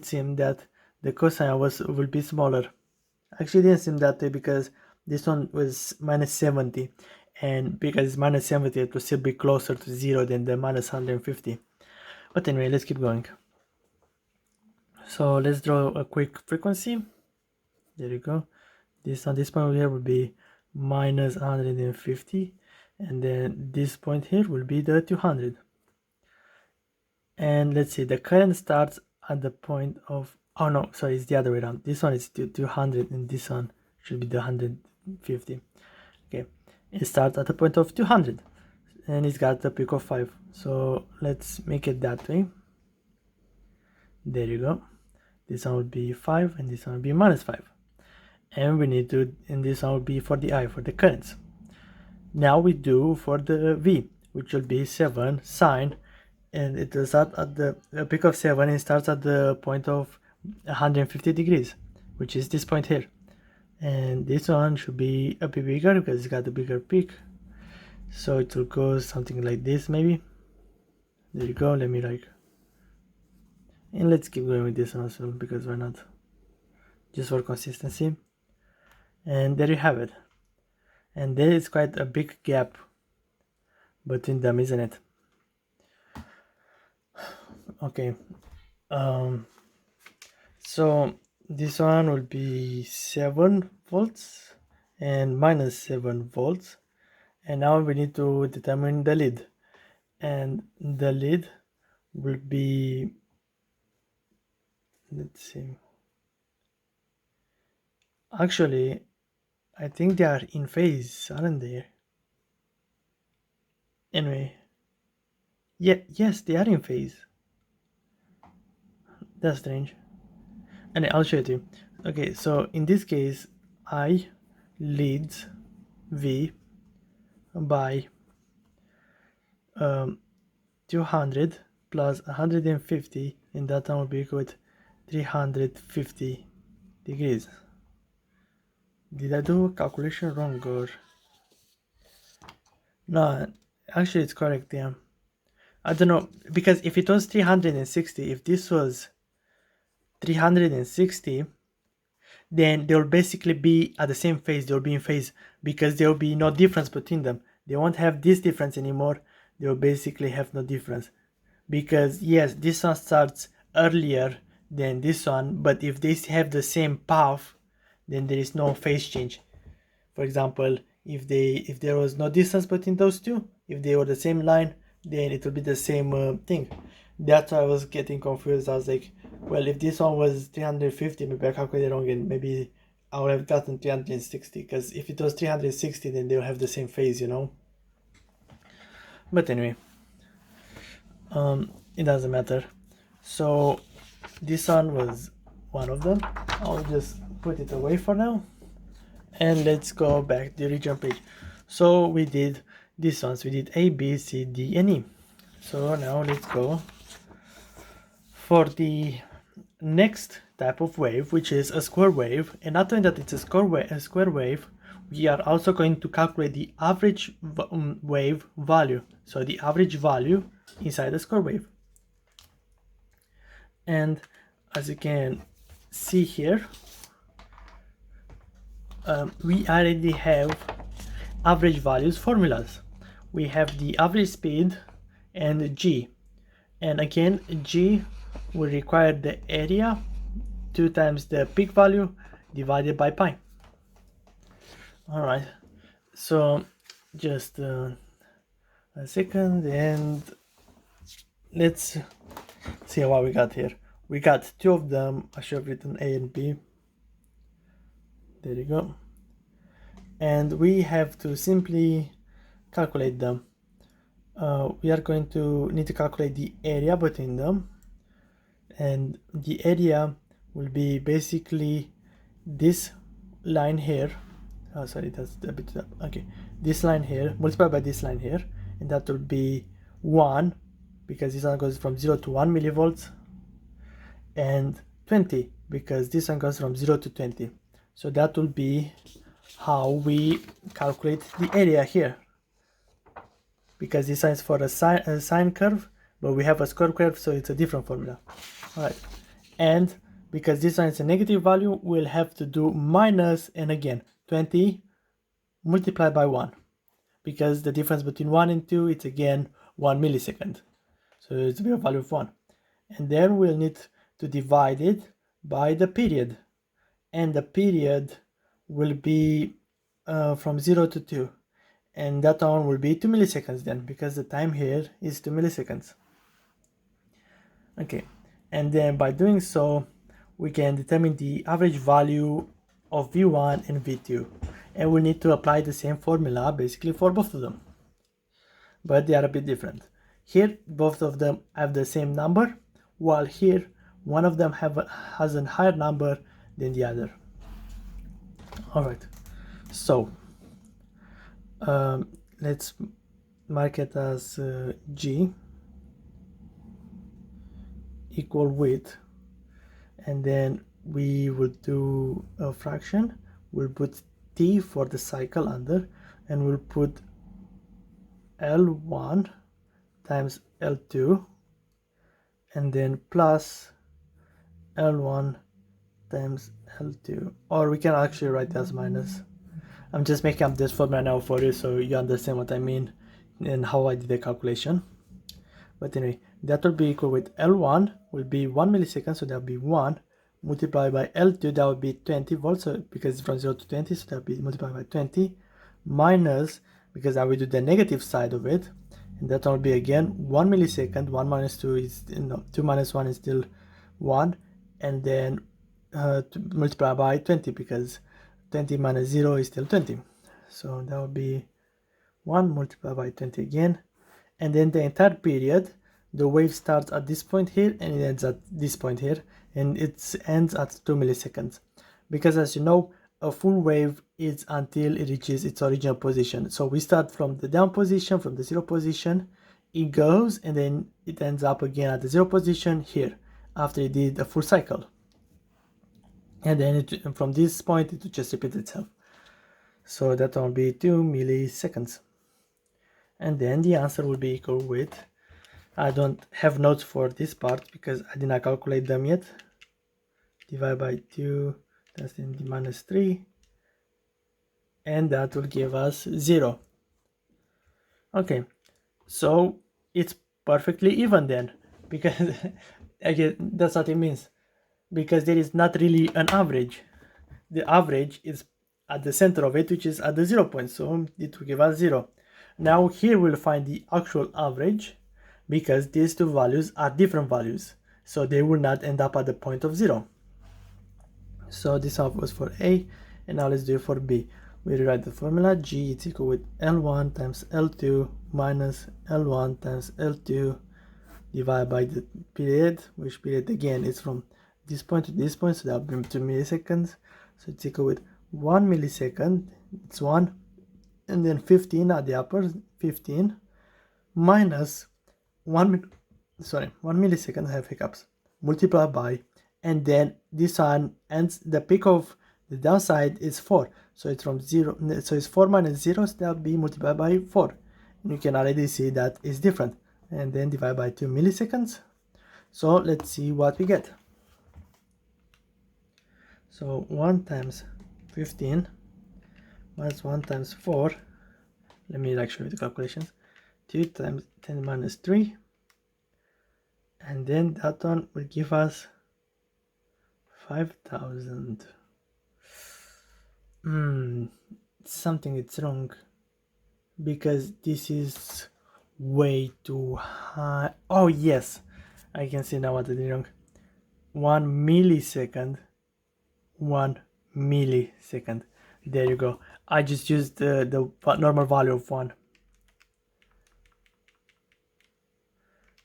seemed that the cosine will be smaller. Actually, it didn't seem that way because this one was minus 70, and because it's minus 70, it will still be closer to 0 than the minus 150. But anyway, let's keep going. So let's draw a quick frequency. There you go. This on this point here will be minus 150, and then this point here will be the 200. And let's see, the current starts at the point of, oh no, sorry, it's the other way around. This one is 200 and this one should be the 150. Okay, it starts at the point of 200 and it's got the peak of 5. So let's make it that way. There you go. This one will be 5 and this one will be minus 5. And we need to, and this one will be for the I, for the currents. Now we do for the V, which will be 7 sine, and it will start at the peak of 7 and starts at the point of 150 degrees, which is this point here. And this one should be a bit bigger because it's got a bigger peak. So it will go something like this maybe. There you go, let me like, and let's keep going with this one as well, because why not? Just for consistency. And there you have it. And there is quite a big gap between them, isn't it? Okay, so this one will be 7 volts and minus 7 volts, and now we need to determine the lead, and the lead will be, let's see, actually I think they are in phase, aren't they? Anyway, yeah, yes, they are in phase. That's strange. And I'll show it to you. Okay, so in this case, I leads V by 200 plus 150, and that will be equal to 350 degrees. Did I do a calculation wrong, or? No, actually it's correct, yeah. I don't know, because if it was 360, if this was 360, then they'll basically be at the same phase, they'll be in phase, because there'll be no difference between them. They won't have this difference anymore, they'll basically have no difference. Because yes, this one starts earlier than this one, but if they have the same path, then there is no phase change. For example, if there was no distance between those two, if they were the same line, then it would be the same thing. That's why I was getting confused. I was like, well, if this one was 350, maybe I calculated wrong, and maybe I would have gotten 360, because if it was 360, then they'll have the same phase, you know. But anyway, it doesn't matter. So this one was one of them. I'll just put it away for now, and let's go back to the original page. So we did these ones, we did A, B, C, D, and E. So now let's go for the next type of wave, which is a square wave. And not only that it's a square wave, we are also going to calculate the average wave value, so the average value inside the square wave. And as you can see here, we already have average values formulas. We have the average speed and G, and again G will require the area 2 times the peak value divided by pi. Alright, so just a second, and let's see what we got here. We got 2 of them. I should have written A and B. There you go. And we have to simply calculate them. We are going to need to calculate the area between them, and the area will be basically this line here. Oh, sorry, that's a bit up. Okay, this line here multiplied by this line here, and that will be 1, because this one goes from 0 to 1 millivolts, and 20 because this one goes from 0 to 20. So that will be how we calculate the area here, because this is for a sine curve, but we have a square curve, so it's a different formula. All right, and because this one is a negative value, we'll have to do minus, and again 20 multiplied by 1, because the difference between 1 and 2, it's again 1 millisecond, so it's a value of 1. And then we'll need to divide it by the period, and the period will be from 0 to 2, and that one will be 2 milliseconds then, because the time here is 2 milliseconds. Okay, and then by doing so, we can determine the average value of V1 and V2, and we need to apply the same formula basically for both of them, but they are a bit different. Here both of them have the same number, while here one of them has a higher number than the other. Alright, so let's mark it as G equal width, and then we will do a fraction. We'll put T for the cycle under, and we'll put L1 times L2, and then plus L1 times L2, or we can actually write it as minus. I'm just making up this formula now for you so you understand what I mean and how I did the calculation. But anyway, that will be equal with L1 will be 1 millisecond, so that will be 1 multiplied by L2, that would be 20 volts, so because it's from 0 to 20, so that will be multiplied by 20 minus, because I will do the negative side of it, and that will be again 1 millisecond. 1 minus 2 is, no, 2 minus 1 is still 1, and then multiply by 20, because 20 minus 0 is still 20, so that will be 1 multiplied by 20 again, and then the entire period, the wave starts at this point here and it ends at this point here, and it ends at 2 milliseconds, because as you know, a full wave is until it reaches its original position. So we start from the down position, from the 0 position, it goes and then it ends up again at the 0 position here after it did a full cycle, and then from this point it will just repeat itself. So that will be 2 milliseconds, and then the answer will be equal with, I don't have notes for this part because I did not calculate them yet, divide by 2, that's then the minus 3, and that will give us 0. Okay, so it's perfectly even then, because again, that's what it means, because there is not really an average. The average is at the center of it, which is at the 0 point, so it will give us 0. Now here we'll find the actual average, because these two values are different values, so they will not end up at the point of 0. So this was for A, and now let's do it for B. We rewrite the formula. G is equal with L1 times L2 minus L1 times L2 divided by the period, which period again is from this point to this point, so that will be 2 milliseconds. So it's equal with 1 millisecond, it's 1, and then 15 at the upper, 15 minus 1 millisecond, I have hiccups, multiplied by, and then this one ends, the peak of the downside is 4, so it's from 0, so it's 4 minus 0, so that will be multiplied by 4, and you can already see that is different, and then divide by 2 milliseconds. So let's see what we get. So 1 times 15 minus 1 times 4, let me show you the calculations, 2 times 10 minus 3, and then that one will give us 5,000. Something is wrong, because this is way too high. Oh yes, I can see now what I did wrong. 1 millisecond, 1 millisecond. There you go. I just used the normal value of 1.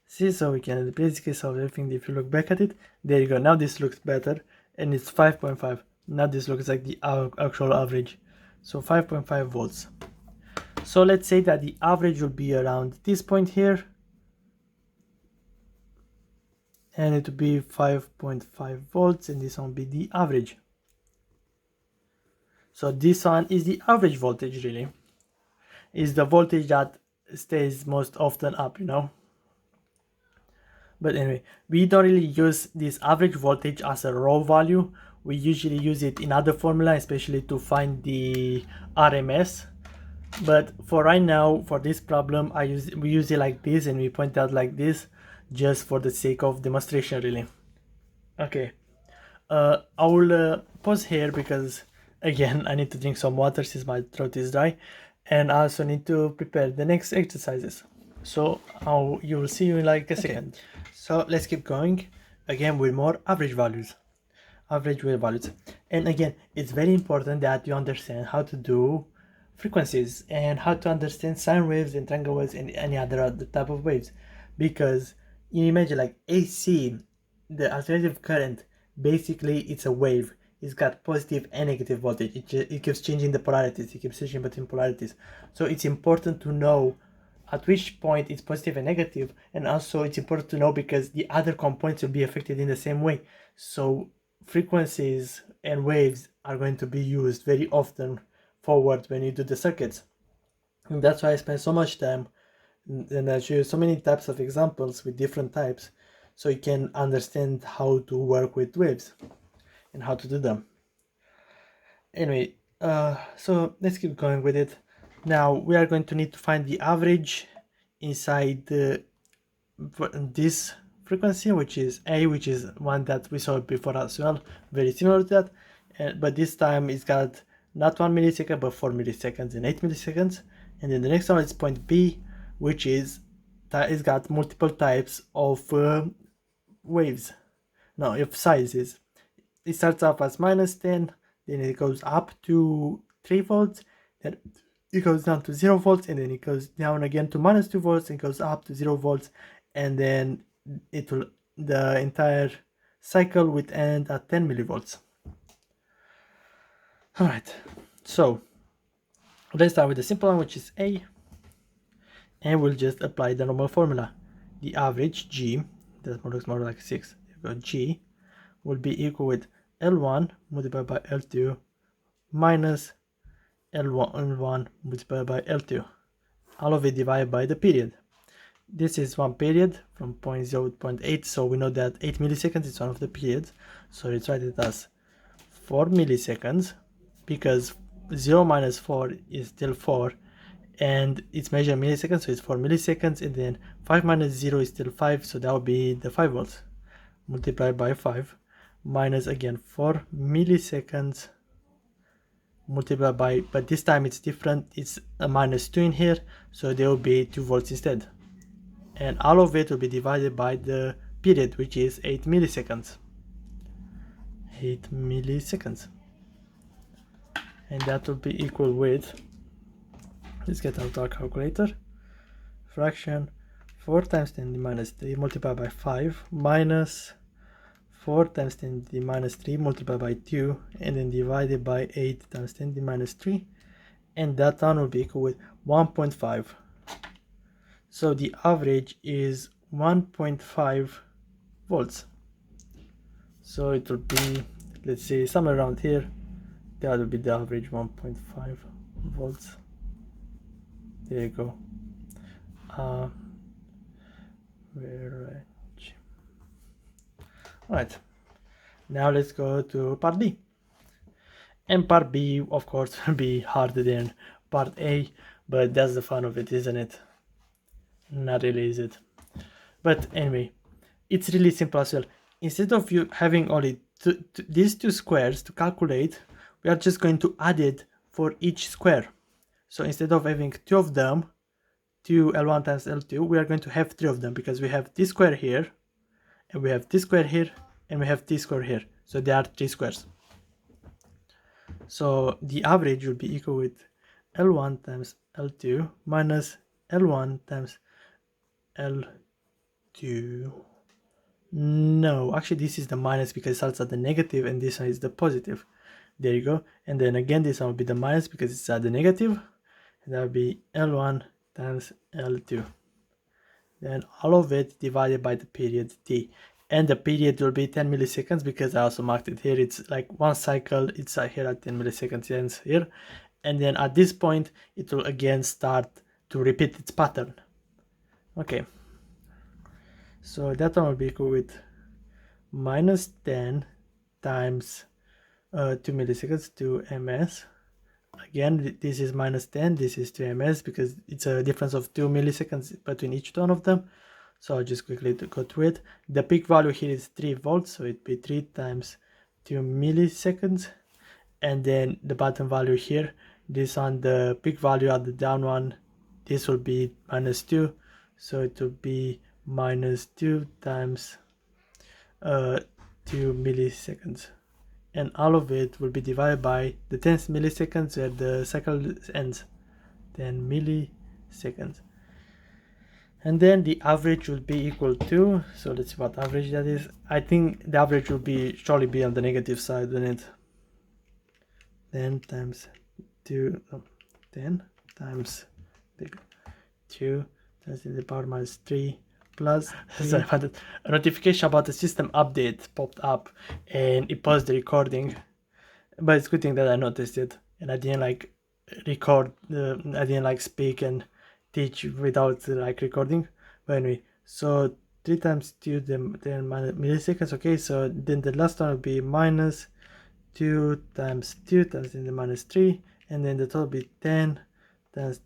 See, so we can basically solve everything. If you look back at it, there you go. Now this looks better, and it's 5.5. Now this looks like the actual average. So 5.5 volts. So let's say that the average will be around this point here, and it will be 5.5 volts, and this one will be the average. So this one is the average voltage, really. Is the voltage that stays most often up, you know. But anyway, we don't really use this average voltage as a raw value. We usually use it in other formula, especially to find the RMS. But for right now, for this problem, we use it like this, and we point out like this, just for the sake of demonstration, really. Okay, I will pause here because again I need to drink some water since my throat is dry, and I also need to prepare the next exercises. So you will see you in like a second. So let's keep going again with more average values. Average wave values. And again, it's very important that you understand how to do frequencies and how to understand sine waves and triangle waves and any other type of waves, because you imagine like AC, the alternative current, basically it's a wave. It's got positive and negative voltage. It keeps changing the polarities. It keeps switching between polarities. So it's important to know at which point it's positive and negative, and also it's important to know because the other components will be affected in the same way. So frequencies and waves are going to be used very often forward when you do the circuits, and that's why I spend so much time and I show you so many types of examples with different types, so you can understand how to work with waves. and how to do them. Anyway, so let's keep going with it. Now we are going to need to find the average inside this frequency, which is A, which is one that we saw before as well, very similar to that, but this time it's got not 1 millisecond but 4 milliseconds and 8 milliseconds. And then the next one is point B, which is that it's got multiple types of waves, no, of sizes. It starts off as -10, then it goes up to 3 volts, then it goes down to 0 volts, and then it goes down again to -2 volts and goes up to 0 volts, and then the entire cycle would end at 10 millivolts. Alright, so let's start with the simple one, which is A, and we'll just apply the normal formula. The average G, that looks more like 6, G will be equal with L1 multiplied by L2 minus L1 multiplied by L2, all of it divided by the period. This is one period from 0.0 to 0.8, so we know that 8 milliseconds is one of the periods, so let's write it as 4 milliseconds, because 0 minus 4 is still 4, and it's measured in milliseconds, so it's 4 milliseconds, and then 5 minus 0 is still 5, so that will be the 5 volts, multiplied by 5, minus again 4 milliseconds, multiplied by, but this time it's different, it's a -2 in here, so there will be 2 volts instead. And all of it will be divided by the period, which is 8 milliseconds. 8 milliseconds. And that will be equal with, let's get out our calculator, fraction 4 times 10 to the minus 3 multiplied by 5 minus 4 times 10 to the minus 3 multiplied by 2, and then divided by 8 times 10 to the minus 3, and that one will be equal with 1.5. So the average is 1.5 volts. So it will be, let's say, somewhere around here. That will be the average 1.5 volts. There you go. Alright, now let's go to part B. And part B, of course, will be harder than part A, but that's the fun of it, isn't it? Not really, is it? But anyway, it's really simple as well. Instead of you having only these two squares to calculate, we are just going to add it for each square. So instead of having 2 of them, 2 L1 times L2, we are going to have 3 of them, because we have this square here, and we have this square here, and we have this square here. So there are 3 squares. So the average will be equal with L1 times L2 minus L1 times L2. No, actually this is the minus because it starts at the negative, and this one is the positive. There you go. And then again this one will be the minus because it's at the negative, and that will be L1 times L2. Then all of it divided by the period T, and the period will be 10 milliseconds because I also marked it here. It's like one cycle, it's here at 10 milliseconds, ends here, and then at this point it will again start to repeat its pattern. Okay, so that one will be equal with -10 times 2 milliseconds to ms. Again, this is -10, this is 2 ms because it's a difference of 2 milliseconds between each one of them. So I'll just quickly go through it. The peak value here is 3 volts, so it'd be 3 times 2 milliseconds. And then the bottom value here, this one, the peak value at the down one, this will be -2, so it will be -2 times 2 milliseconds. And all of it will be divided by the 10 milliseconds where the cycle ends, 10 milliseconds. And then the average will be equal to, so let's see what average that is. I think the average will be surely be on the negative side, won't it? 10 times 2, no, 10 times 2 times 10 to the power minus 3 plus sorry, a notification about the system update popped up and it paused the recording, but it's a good thing that I noticed it and I didn't like record, I didn't like speak and teach without like recording. But anyway, so 3 times 2 then minus milliseconds. Okay, so then the last one will be minus 2 times 2 times 10 to the minus 3, and then the total will be 10 times,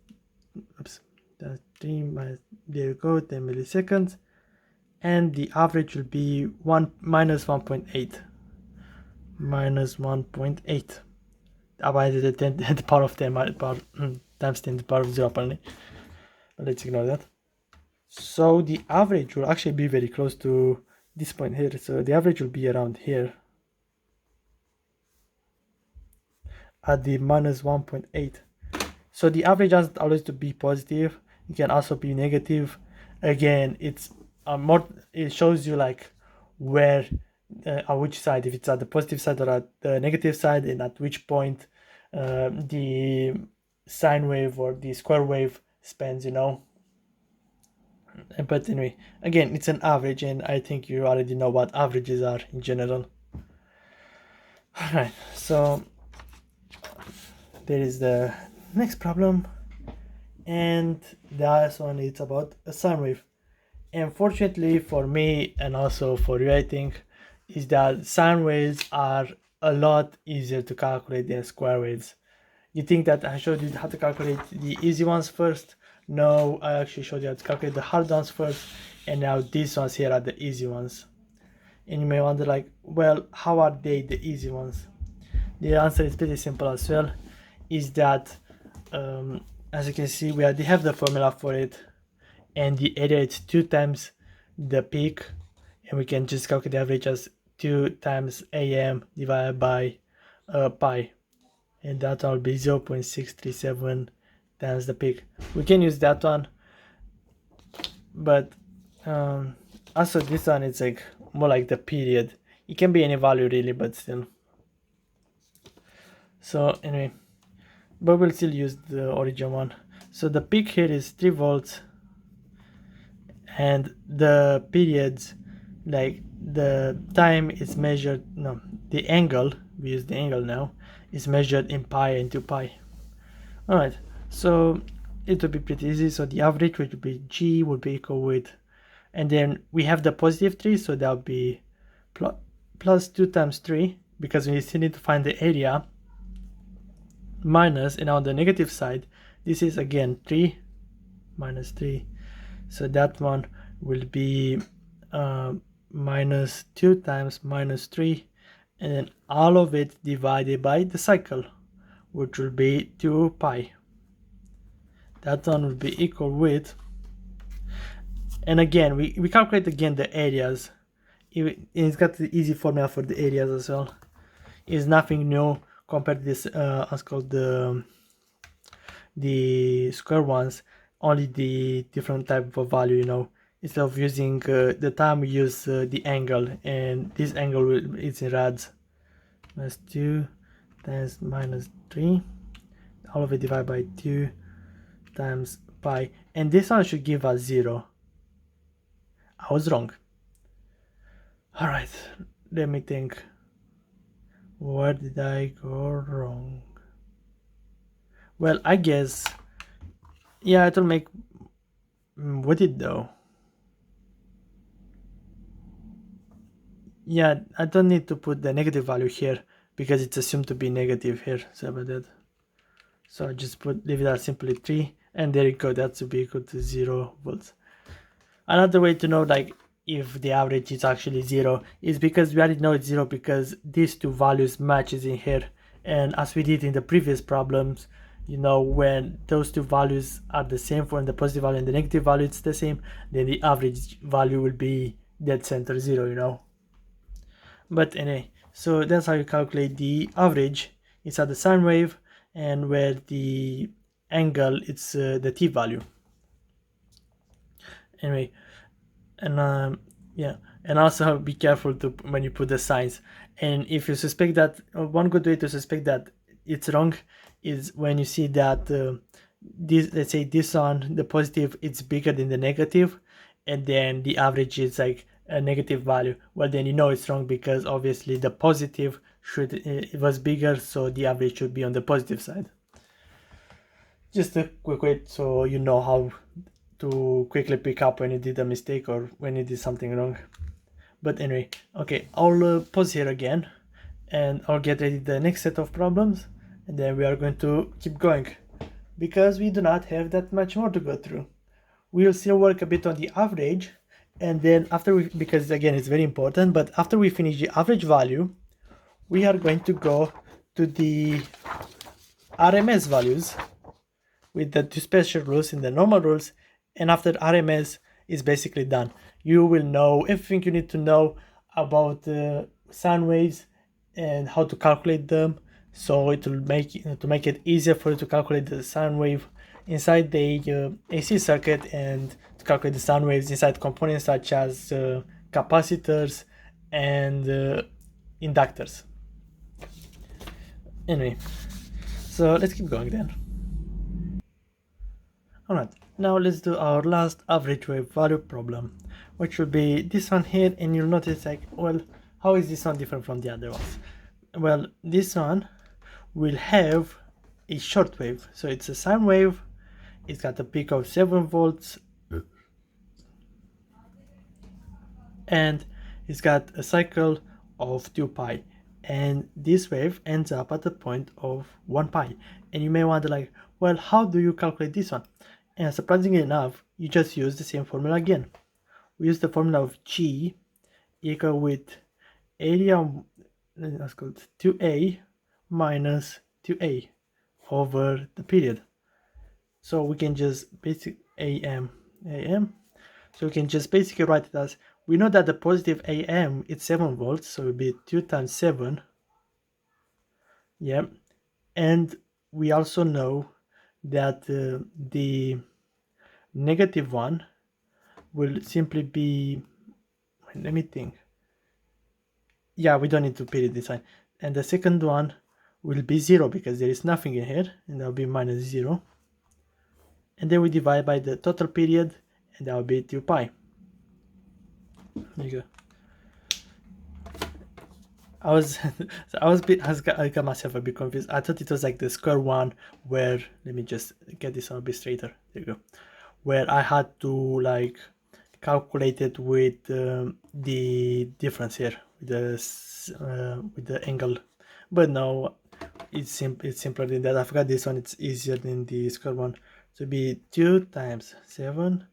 oops, times 3 minus, there you go, 10 milliseconds, and the average will be 1 minus 1.8. Minus 1.8. Divided the 10 to the power of 10 times 10 to the power of 0 apparently. But let's ignore that. So the average will actually be very close to this point here. So the average will be around here at the minus 1.8. So the average doesn't always to be positive. It can also be negative. Again, it's more. It shows you like where, on which side, if it's at the positive side or at the negative side, and at which point the sine wave or the square wave spans. But anyway, again, it's an average, and I think you already know what averages are in general. Alright, so there is the next problem, and this one is about a sine wave. And fortunately for me, and also for you, I think, is that sine waves are a lot easier to calculate than square waves. You think that I showed you how to calculate the easy ones first? No, I actually showed you how to calculate the hard ones first, and now these ones here are the easy ones. And you may wonder like, well, how are they the easy ones? The answer is pretty simple as well, is that as you can see, we already have the formula for it, and the area is 2 times the peak, and we can just calculate the average as 2 times AM divided by pi, and that will be 0.637 times the peak. We can use that one, but also this one is like more like the period. It can be any value really, but still. So anyway, but we'll still use the origin one. So the peak here is 3 volts, and the periods, like the time is measured, no, the angle, we use the angle now, is measured in pi and 2 pi. Alright, so it will be pretty easy. So the average, which would be G, would be equal with, and then we have the positive 3, so that would be plus 2 times 3, because we still need to find the area, minus, and on the negative side, this is again 3 minus 3, so that one will be minus 2 times minus 3, and then all of it divided by the cycle, which will be 2 pi. That one will be equal with, and again we calculate again the areas. It's got the easy formula for the areas as well. It's nothing new compared to this as called the square ones, only the different type of value. Instead of using the time, we use the angle, and this angle is in rads. Minus 2 times minus 3, all of it divided by 2 times pi, and this one should give us 0. I was wrong. Alright, let me think. Where did I go wrong? Well, I guess, yeah, it will make, what did though? Yeah, I don't need to put the negative value here because it's assumed to be negative here. Sorry about that. So I just leave it as simply 3, and there you go. That should be equal to 0 volts. Another way to know like if the average is actually 0 is because we already know it's 0 because these two values matches in here, and as we did in the previous problems, when those two values are the same, for the positive value and the negative value it's the same, then the average value will be dead center 0. But anyway, so that's how you calculate the average. It's at the sine wave, and where the angle, it's the t value. Anyway, and yeah, and also be careful when you put the signs. And if you suspect that, one good way to suspect that it's wrong is when you see that this, let's say this one, the positive, it's bigger than the negative, and then the average is like a negative value. Well, then it's wrong, because obviously the positive it was bigger, so the average should be on the positive side. Just a quick way so you know how to quickly pick up when you did a mistake or when you did something wrong. But anyway, okay, I'll pause here again, and I'll get ready the next set of problems, and then we are going to keep going because we do not have that much more to go through. We will still work a bit on the average, and then after we, because again it's very important, but after we finish the average value, we are going to go to the RMS values with the two special rules and the normal rules, and after RMS is basically done. You will know everything you need to know about sine waves and how to calculate them, so it will make it easier for you to calculate the sine wave inside the AC circuit and to calculate the sine waves inside components such as capacitors and inductors. Anyway, so let's keep going then. Alright, now let's do our last average wave value problem, which will be this one here, and you'll notice like, well, how is this one different from the other ones? Well, this one will have a short wave, so it's a sine wave, it's got a peak of 7 volts, and it's got a cycle of 2 pi, and this wave ends up at the point of 1 pi. And you may wonder like, well, how do you calculate this one? And surprisingly enough, you just use the same formula again. We use the formula of G equal with area, that's called 2a minus 2a over the period. So we can just basically AM, so we can just basically write it as, we know that the positive AM is 7 volts, so it will be 2 times 7. Yeah, and we also know that the negative one will simply be, let me think. Yeah, we don't need to period this one. And the second one will be 0 because there is nothing in here, and that will be minus 0. And then we divide by the total period, and that will be 2 pi. There you go. I got myself a bit confused. I thought it was like the square one where, let me just get this a bit straighter. There you go. Where I had to like calculate it with the difference here with the angle, but no, it's simpler than that. I forgot this one. It's easier than the square one. So it'd be 2 times 7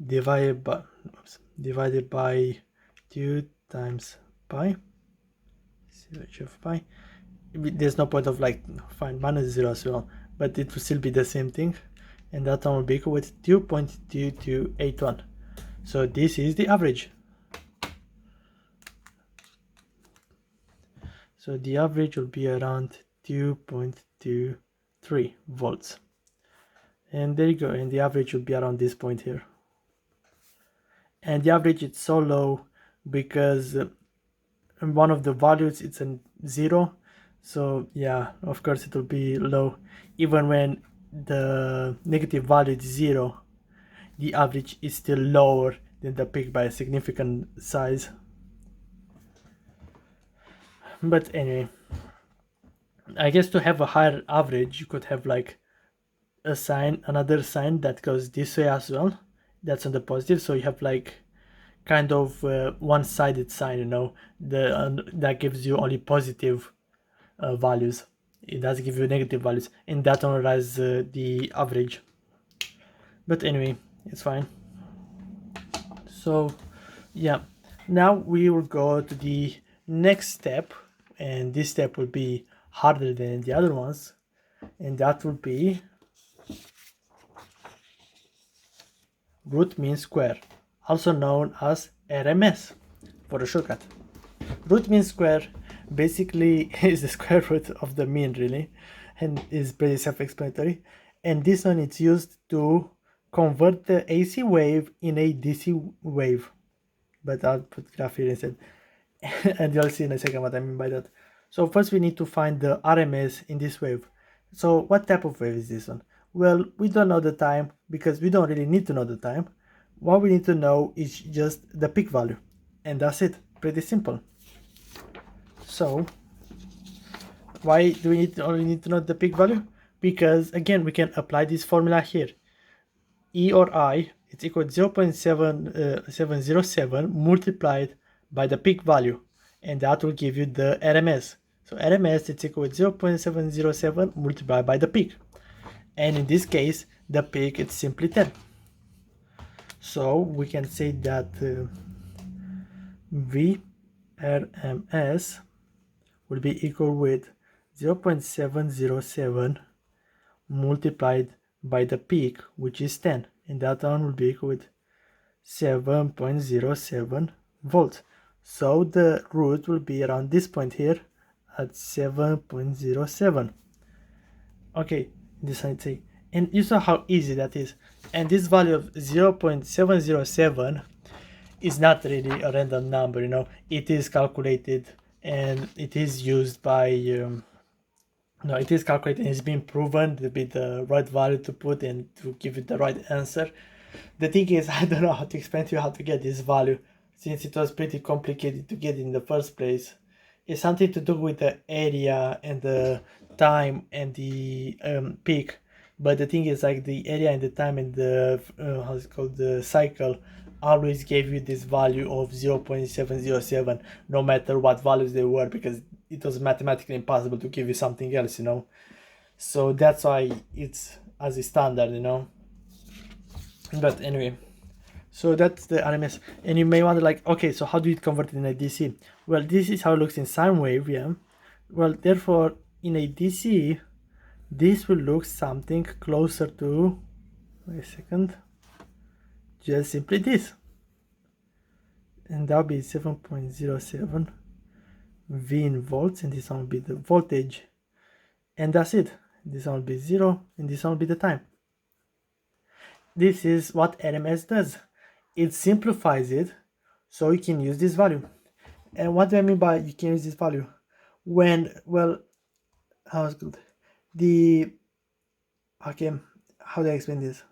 divided by 2 times pi. Of pi. There's no point of like find minus 0 as well, but it will still be the same thing, and that one will be equal with 2.2281. So this is the average. So the average will be around 2.23 volts, and there you go. And the average will be around this point here, and the average is so low because one of the values it's a 0, so yeah, of course it will be low. Even when the negative value is 0, the average is still lower than the peak by a significant size. But anyway, I guess to have a higher average, you could have like a sign, another sign that goes this way as well, that's on the positive, so you have like kind of one-sided sign, you know, that gives you only positive values. It doesn't give you negative values, and that one has the average. But anyway, it's fine. So yeah, now we will go to the next step, and this step will be harder than the other ones, and that will be root mean square, also known as RMS for a shortcut. Root mean square basically is the square root of the mean, really, and is pretty self-explanatory. And this one is used to convert the AC wave in a DC wave, but I'll put graph here instead, and you'll see in a second what I mean by that. So first we need to find the RMS in this wave. So what type of wave is this one? Well, we don't know the time because we don't really need to know the time. What we need to know is just the peak value, and that's it. Pretty simple. So why do we only need to know the peak value? Because again, we can apply this formula here. E or I, it's equal to 0.707 multiplied by the peak value, and that will give you the RMS. So RMS is equal to 0.707 multiplied by the peak, and in this case the peak is simply 10. So we can say that VRMS will be equal with 0.707 multiplied by the peak, which is 10, and that one will be equal with 7.07 volts. So the root will be around this point here at 7.07. Okay, this I say, and you saw how easy that is. And this value of 0.707 is not really a random number, you know. It is calculated and it is used by no, it is calculated and it's been proven to be the right value to put and to give it the right answer. The thing is, I don't know how to explain to you how to get this value, since it was pretty complicated to get in the first place. It's something to do with the area and the time and the peak. But the thing is, like, the area and the time and the how's it called, the cycle always gave you this value of 0.707, no matter what values they were, because it was mathematically impossible to give you something else, you know. So that's why it's as a standard, you know. But anyway, so that's the RMS. And you may wonder, like, okay, so how do you convert it in a DC? Well, this is how it looks in sine wave, yeah. Well, therefore, in a DC, this will look something closer to, wait a second, just simply this. And that'll be 7.07 V in volts, and this one will be the voltage. And that's it. This one will be 0, and this one will be the time. This is what RMS does. It simplifies it so you can use this value. And what do I mean by you can use this value? When, well, how's good? Okay, how do I explain this?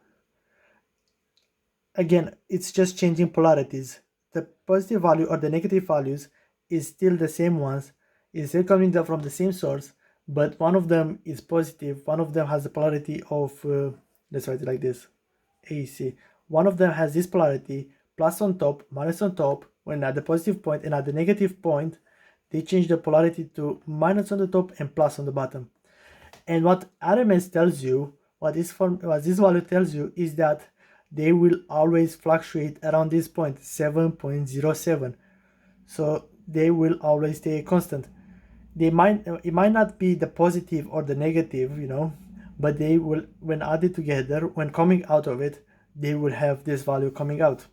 Again, it's just changing polarities. The positive value or the negative values is still the same ones, is still coming from the same source, but one of them is positive, one of them has the polarity of, let's write it like this, AC. One of them has this polarity, plus on top, minus on top, when at the positive point, and at the negative point, they change the polarity to minus on the top and plus on the bottom. And what RMS tells you, what this value tells you, is that they will always fluctuate around this point, 7.07. So they will always stay constant. It might not be the positive or the negative, you know, but they will, when added together, when coming out of it, they will have this value coming out.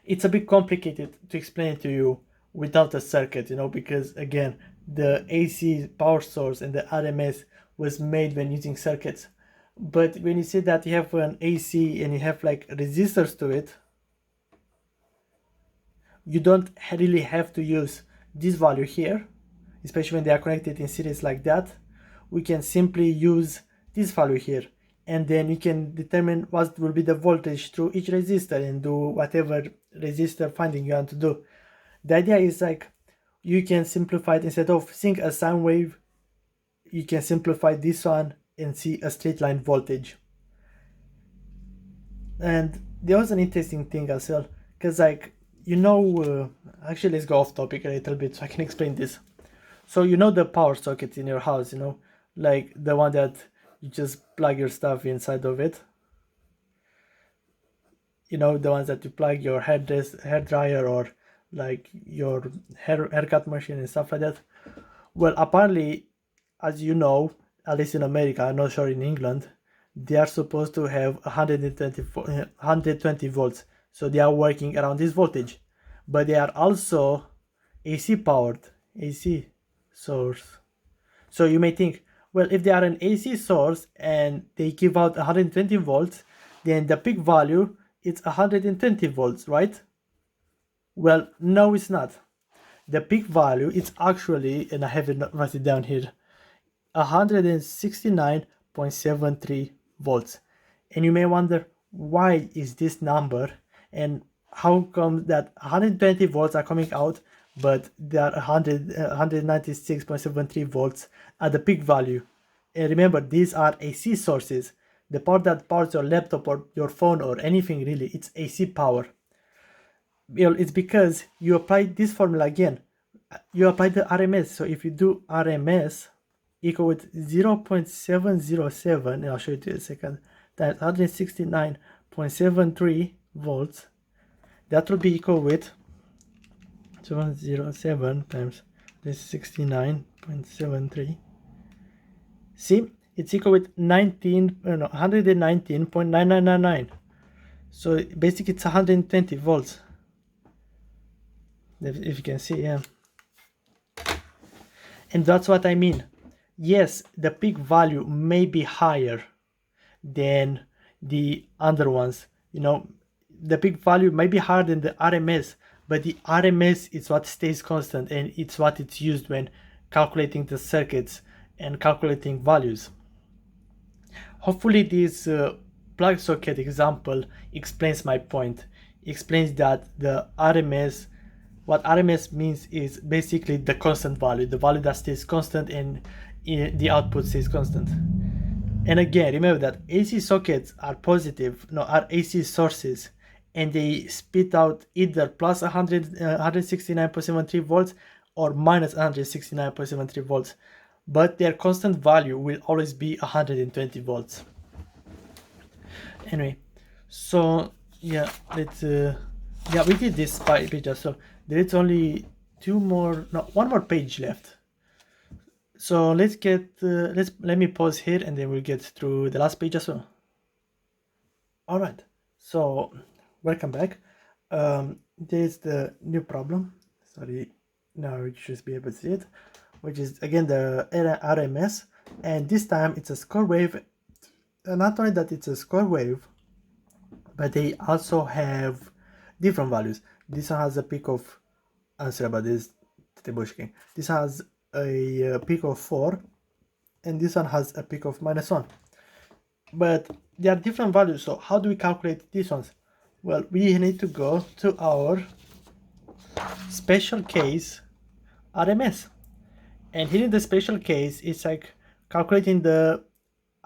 It's a bit complicated to explain it to you without a circuit, you know, because again, the AC power source and the RMS was made when using circuits. But when you say that you have an AC and you have like resistors to it, you don't really have to use this value here, especially when they are connected in series like that. We can simply use this value here, and then you can determine what will be the voltage through each resistor and do whatever resistor finding you want to do. The idea is like you can simplify it. Instead of seeing a sine wave, you can simplify this one and see a straight line voltage. And there was an interesting thing as well, because like, you know, actually let's go off topic a little bit so I can explain this. So you know the power socket in your house, you know, like the one that you just plug your stuff inside of it, you know, the ones that you plug your hair dryer or like your haircut machine and stuff like that. Well, apparently, as you know, at least in America, I'm not sure in England, they are supposed to have 120 volts. So they are working around this voltage, but they are also AC powered, AC source. So you may think, well, if they are an AC source and they give out 120 volts, then the peak value is 120 volts, right? Well, no, it's not. The peak value is actually, and I have it written down here, 169.73 volts. And you may wonder, why is this number, and how come that 120 volts are coming out, but there are 196.73 volts at the peak value? And remember, these are AC sources. The power that powers your laptop or your phone or anything really, it's AC power. Well, it's because you apply this formula again. you apply the RMS. So if you do RMS equal with 0.707, and I'll show you in a second, that's 169.73 volts, that will be equal with 707 times this 69.73. See, it's equal with 119.9999. So basically it's 120 volts. If you can see, yeah. And that's what I mean. Yes, the peak value may be higher than the other ones. You know, the peak value may be higher than the RMS, but the RMS is what stays constant, and it's what it's used when calculating the circuits and calculating values. Hopefully this plug socket example explains my point. It explains that the RMS, what RMS means is basically the constant value, the value that stays constant, and the output stays constant. And again, remember that AC sockets are positive, no, are AC sources, and they spit out either plus 169.73 volts or minus 169.73 volts, but their constant value will always be 120 volts. Anyway, so yeah, let's yeah, we did this 5 pages, so there is only one more page left. So let's let me pause here, and then we'll get through the last page as well. All right, so welcome back. There's the new problem. Sorry, now you should be able to see it, which is again the RMS, and this time it's a square wave. And not only that it's a square wave, but they also have different values. This one has a peak of, I'm sorry about this, this has a peak of 4, and this one has a peak of -1. But they are different values, so how do we calculate these ones? Well, we need to go to our special case RMS. And here in the special case, it's like calculating the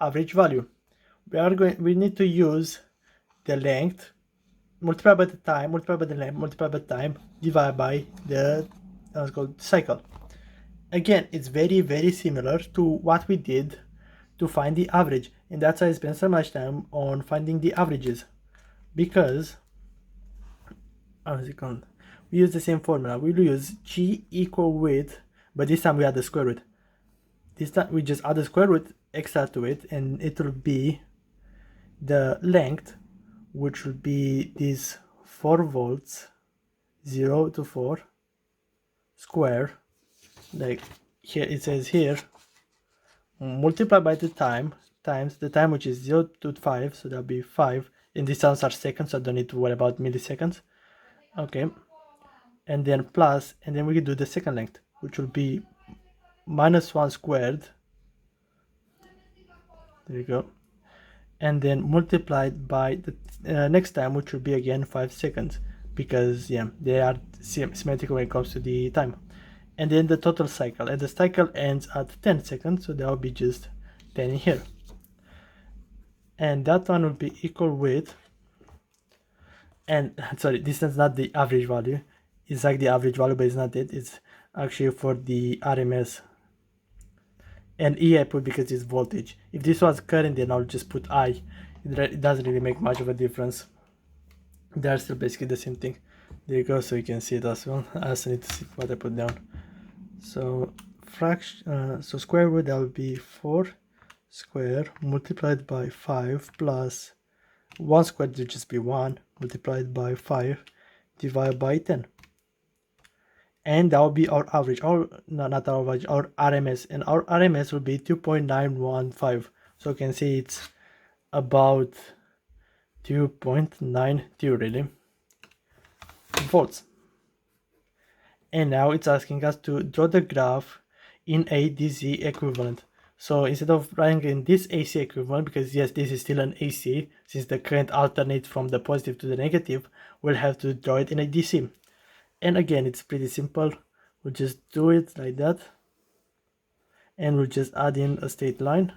average value. We need to use the length multiplied by the time, multiplied by the length, multiplied by time, divided by the cycle. Again, it's very, very similar to what we did to find the average, and that's why I spent so much time on finding the averages, because we use the same formula. We'll use G equal with, but this time we add the square root. This time we just add the square root extra to it, and it will be the length, which will be this 4 volts, 0 to 4 square, like here it says here, multiplied by the time, times the time, which is 0 to 5, so that'll be 5, and these sounds are seconds, so I don't need to worry about milliseconds. Okay, and then plus, and then we can do the second length, which will be -1 squared, there you go, and then multiplied by the next time, which will be again 5 seconds, because yeah, they are symmetrical when it comes to the time. And then the total cycle, and the cycle ends at 10 seconds, so that will be just 10 here, and that one will be equal with, and sorry, this is not the average value, it's like the average value, but it's not it, it's actually for the RMS. And E I put because it's voltage. If this was current, then I'll just put I. It doesn't really make much of a difference. They're still basically the same thing. There you go, so you can see it as well. I also need to see what I put down. So fraction, so square root, that will be 4 square multiplied by 5 plus 1 squared will just be 1 multiplied by 5 divided by 10. And that will be our average, or no, not our average, our RMS, and our RMS will be 2.915. So you can see it's about 2.92 really volts. And now it's asking us to draw the graph in a DC equivalent. So instead of writing in this AC equivalent, because yes, this is still an AC, since the current alternates from the positive to the negative, we'll have to draw it in a DC. And again, it's pretty simple. We'll just do it like that, and we'll just add in a straight line.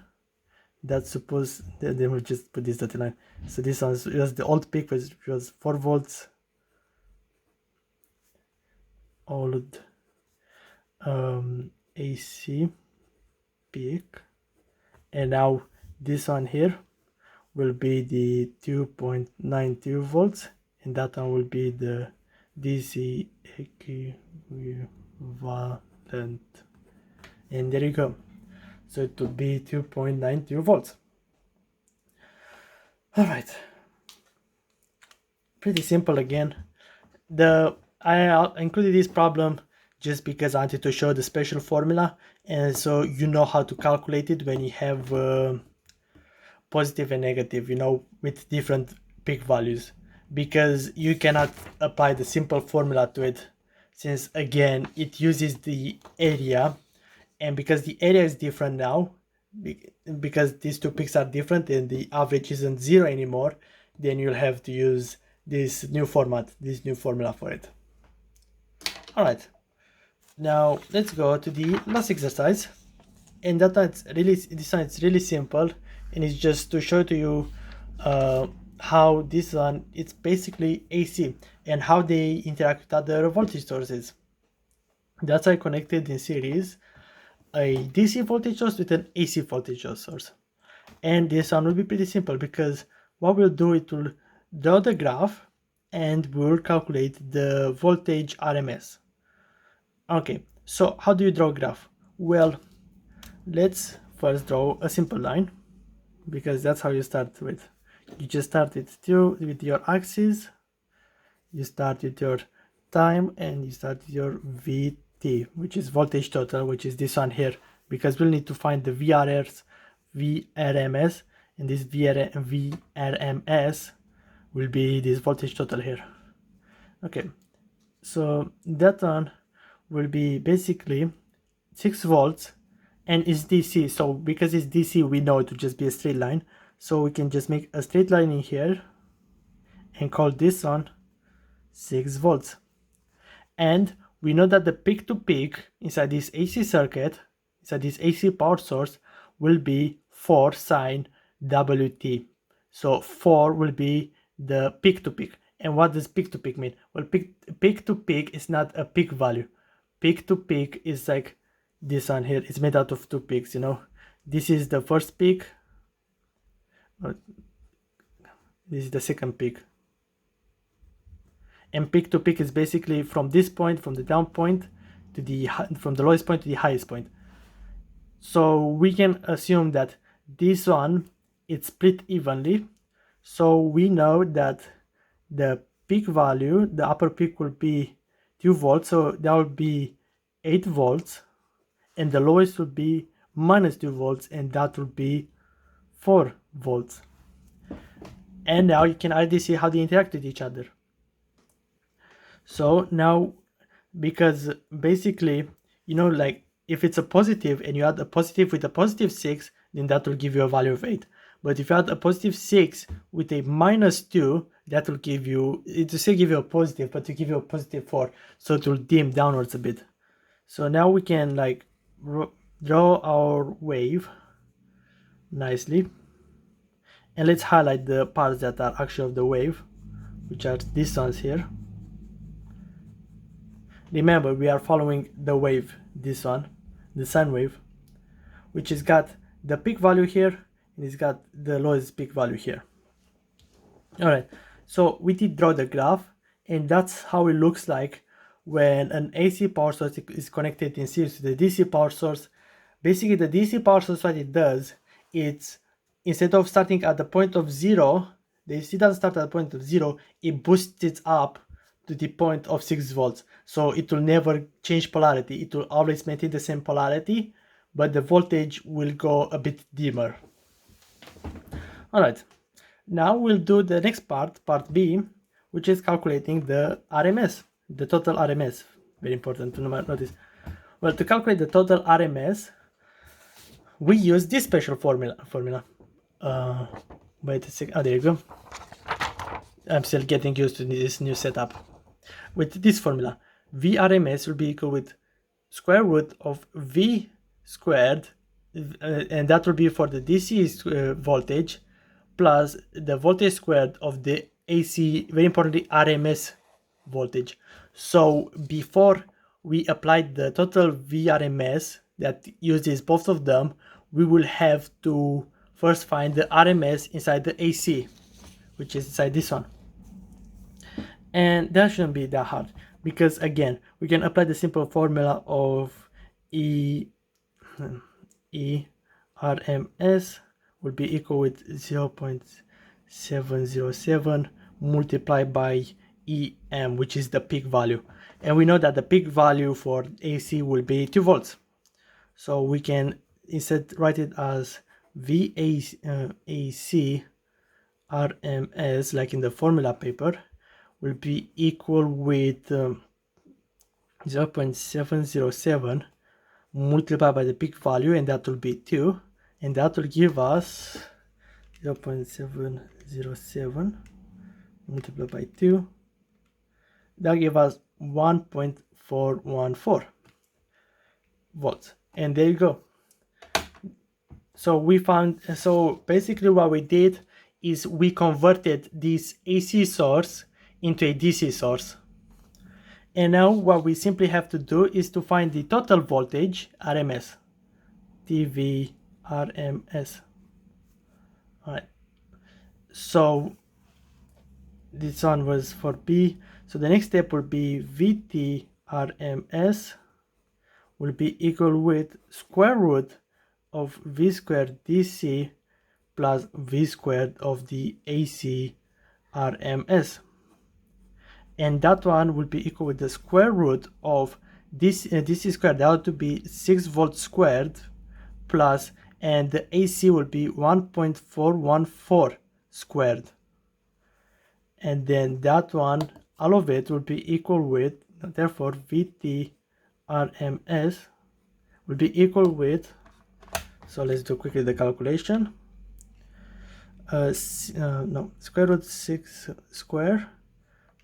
That's supposed, then we'll just put this dotted line. So this one was the old peak, which was 4 volts. Old AC peak, and now this one here will be the 2.92 volts, and that one will be the DC equivalent, and there you go. So it will be 2.92 volts. All right, pretty simple again. I included this problem just because I wanted to show the special formula, and so you know how to calculate it when you have positive and negative, with different peak values, because you cannot apply the simple formula to it, since again it uses the area, and because the area is different now, because these two peaks are different and the average isn't 0 anymore, then you'll have to use this new formula for it. All right, now let's go to the last exercise, and this one it's really simple, and it's just to show to you how this one, it's basically AC and how they interact with other voltage sources. That's why I connected in series a DC voltage source with an AC voltage source, and this one will be pretty simple, because what we'll do, it will draw the graph and we'll calculate the voltage RMS. Okay, so how do you draw a graph? Well, let's first draw a simple line, because that's how you start with. You just start with your axis, you start with your time, and you start with your VT, which is voltage total, which is this one here, because we'll need to find the VRMS, and this VRMS will be this voltage total here. Okay, so that one will be basically 6 volts, and it's DC, so because it's DC we know it will just be a straight line, so we can just make a straight line in here and call this one 6 volts. And we know that the peak to peak inside this AC circuit, inside this AC power source, will be 4 sine WT. So 4 will be the peak to peak. And what does peak to peak mean? Well, peak to peak is not a peak value. Peak to peak is like this one here. It's made out of 2 peaks, This is the first peak. This is the second peak. And peak to peak is basically from this point, from the down point to from the lowest point to the highest point. So we can assume that this one, it's split evenly. So we know that the peak value, the upper peak will be 2 volts, so that will be 8 volts, and the lowest will be minus 2 volts, and that will be 4 volts. And now you can already see how they interact with each other. So now, because basically, like if it's a positive and you add a positive with a positive 6, then that will give you a value of 8. But if you add a positive 6 with a minus 2, that will give you, it will still give you a positive, but to give you a positive 4, so it will dim downwards a bit. So now we can like draw our wave nicely, and let's highlight the parts that are actually of the wave, which are these ones here. Remember, we are following the wave, this one, the sine wave, which has got the peak value here, and it's got the lowest peak value here. Alright, so we did draw the graph, and that's how it looks like when an AC power source is connected in series to the DC power source. Basically, the DC power source, what it does, it's instead of starting at the point of 0, the AC doesn't start at the point of 0, it boosts it up to the point of 6 volts. So it will never change polarity, it will always maintain the same polarity, but the voltage will go a bit dimmer. Alright, now we'll do the next part B, which is calculating the RMS, the total RMS. Very important to notice. Well, to calculate the total RMS, we use this special formula. Wait a second. Oh, there you go. I'm still getting used to this new setup. With this formula, VRMS will be equal with square root of V squared, and that will be for the DC voltage, plus the voltage squared of the AC, very importantly, RMS voltage. So before we applied the total VRMS that uses both of them, we will have to first find the RMS inside the AC, which is inside this one. And that shouldn't be that hard, because again, we can apply the simple formula of RMS will be equal with 0.707 multiplied by EM, which is the peak value. And we know that the peak value for AC will be 2 volts. So we can instead write it as VAC RMS, like in the formula paper, will be equal with 0.707 multiplied by the peak value, and that will be 2, and that will give us 0.707 multiplied by 2, that gives us 1.414 volts. And there you go. So we found, so basically what we did is we converted this AC source into a DC source. And now what we simply have to do is to find the total voltage, RMS, TV RMS. Alright, so this one was for B. So the next step will be VT RMS will be equal with square root of V squared DC plus V squared of the AC RMS. And that one will be equal with the square root of this DC squared, that ought to be 6 volts squared, plus, and the AC will be 1.414 squared. And then that one, all of it will be equal with, therefore VT RMS will be equal with, so let's do quickly the calculation. Square root 6 square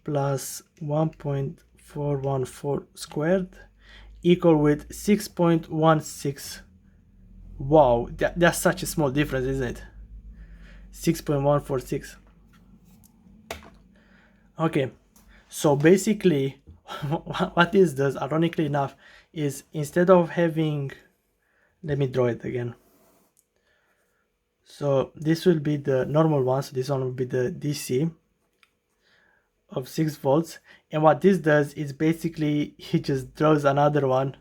plus 1.414 squared equal with 6.16. Wow, that's such a small difference, isn't it? 6.146. Okay, so basically what this does, ironically enough, is instead of having, let me draw it again. So this will be the normal one, so this one will be the DC of 6 volts, and what this does is basically he just draws another one,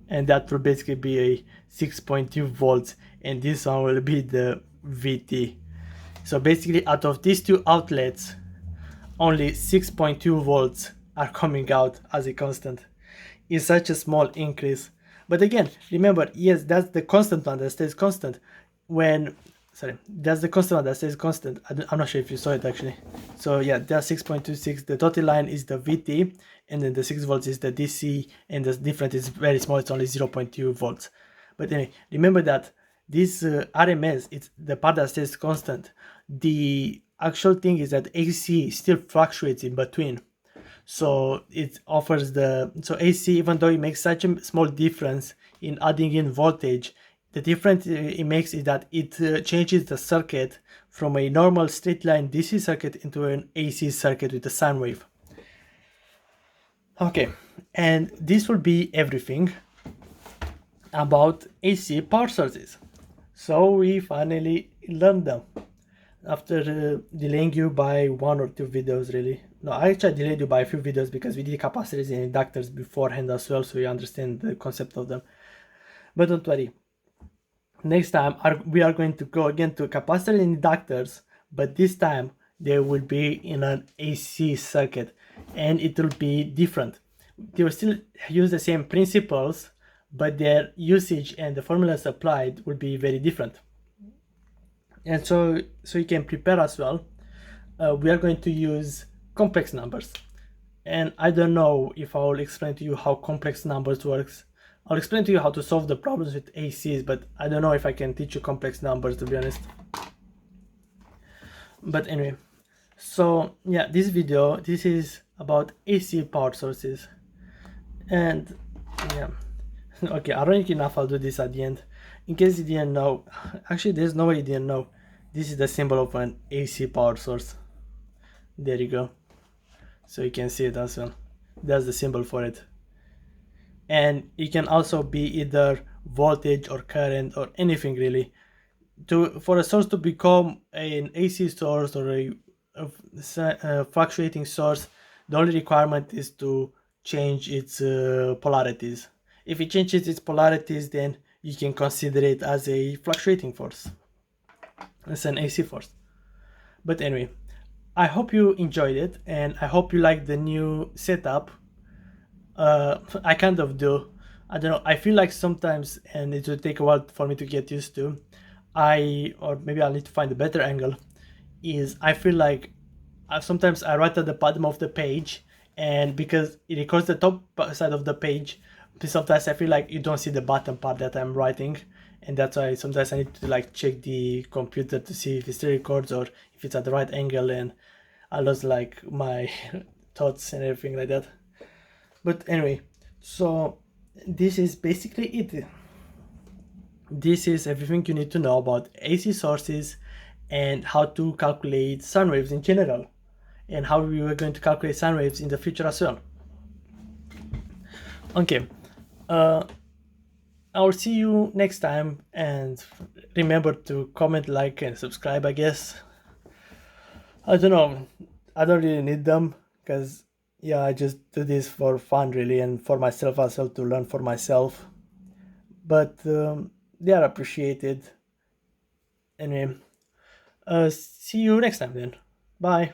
and that will basically be a 6.2 volts, and this one will be the VT. So basically out of these two outlets, only 6.2 volts are coming out as a constant. It's such a small increase, but again, remember, yes, that's the constant one that stays constant. That's the constant one that stays constant. I'm not sure if you saw it actually. So yeah, that's 6.26. The dotted line is the VT, and then the 6 volts is the DC, and the difference is very small. It's only 0.2 volts. But anyway, remember that this RMS, it's the part that stays constant. The actual thing is that AC still fluctuates in between. So it offers so AC, even though it makes such a small difference in adding in voltage, the difference it makes is that it changes the circuit from a normal straight line DC circuit into an AC circuit with a sine wave. Okay, and this will be everything about AC power sources. So we finally learned them after delaying you by 1 or 2 videos, really. No, I actually delayed you by a few videos because we did capacitors and inductors beforehand as well, so you understand the concept of them. But don't worry, next time we are going to go again to capacitor and inductors, but this time they will be in an AC circuit, and it will be different. They will still use the same principles, but their usage and the formulas applied will be very different. And so you can prepare as well. We are going to use complex numbers, and I don't know if I will explain to you how complex numbers works. I'll explain to you how to solve the problems with ACs, but I don't know if I can teach you complex numbers, to be honest. But anyway, so yeah, this video, this is about AC power sources. And yeah, okay, ironically enough, I'll do this at the end. In case you didn't know, actually there's no way you didn't know, this is the symbol of an AC power source. There you go. So you can see it as well. That's the symbol for it. And it can also be either voltage or current or anything really. For a source to become an AC source or a fluctuating source, the only requirement is to change its polarities. If it changes its polarities, then you can consider it as a fluctuating force. It's an AC force. But anyway, I hope you enjoyed it, and I hope you like the new setup. I kind of do. I don't know. I feel like sometimes, and it will take a while for me to get used to. Or maybe I'll need to find a better angle. Is I feel like sometimes I write at the bottom of the page, and because it records the top side of the page, sometimes I feel like you don't see the bottom part that I'm writing, and that's why sometimes I need to like check the computer to see if it still records or if it's at the right angle, and I lose like my thoughts and everything like that. But anyway, so this is basically it. This is everything you need to know about AC sources and how to calculate sine waves in general, and how we were going to calculate sine waves in the future as well. Okay, I'll see you next time, and remember to comment, like, and subscribe, I guess. I don't know, I don't really need them because, yeah, I just do this for fun, really, and for myself as well, to learn for myself. But they are appreciated. Anyway, see you next time then. Bye.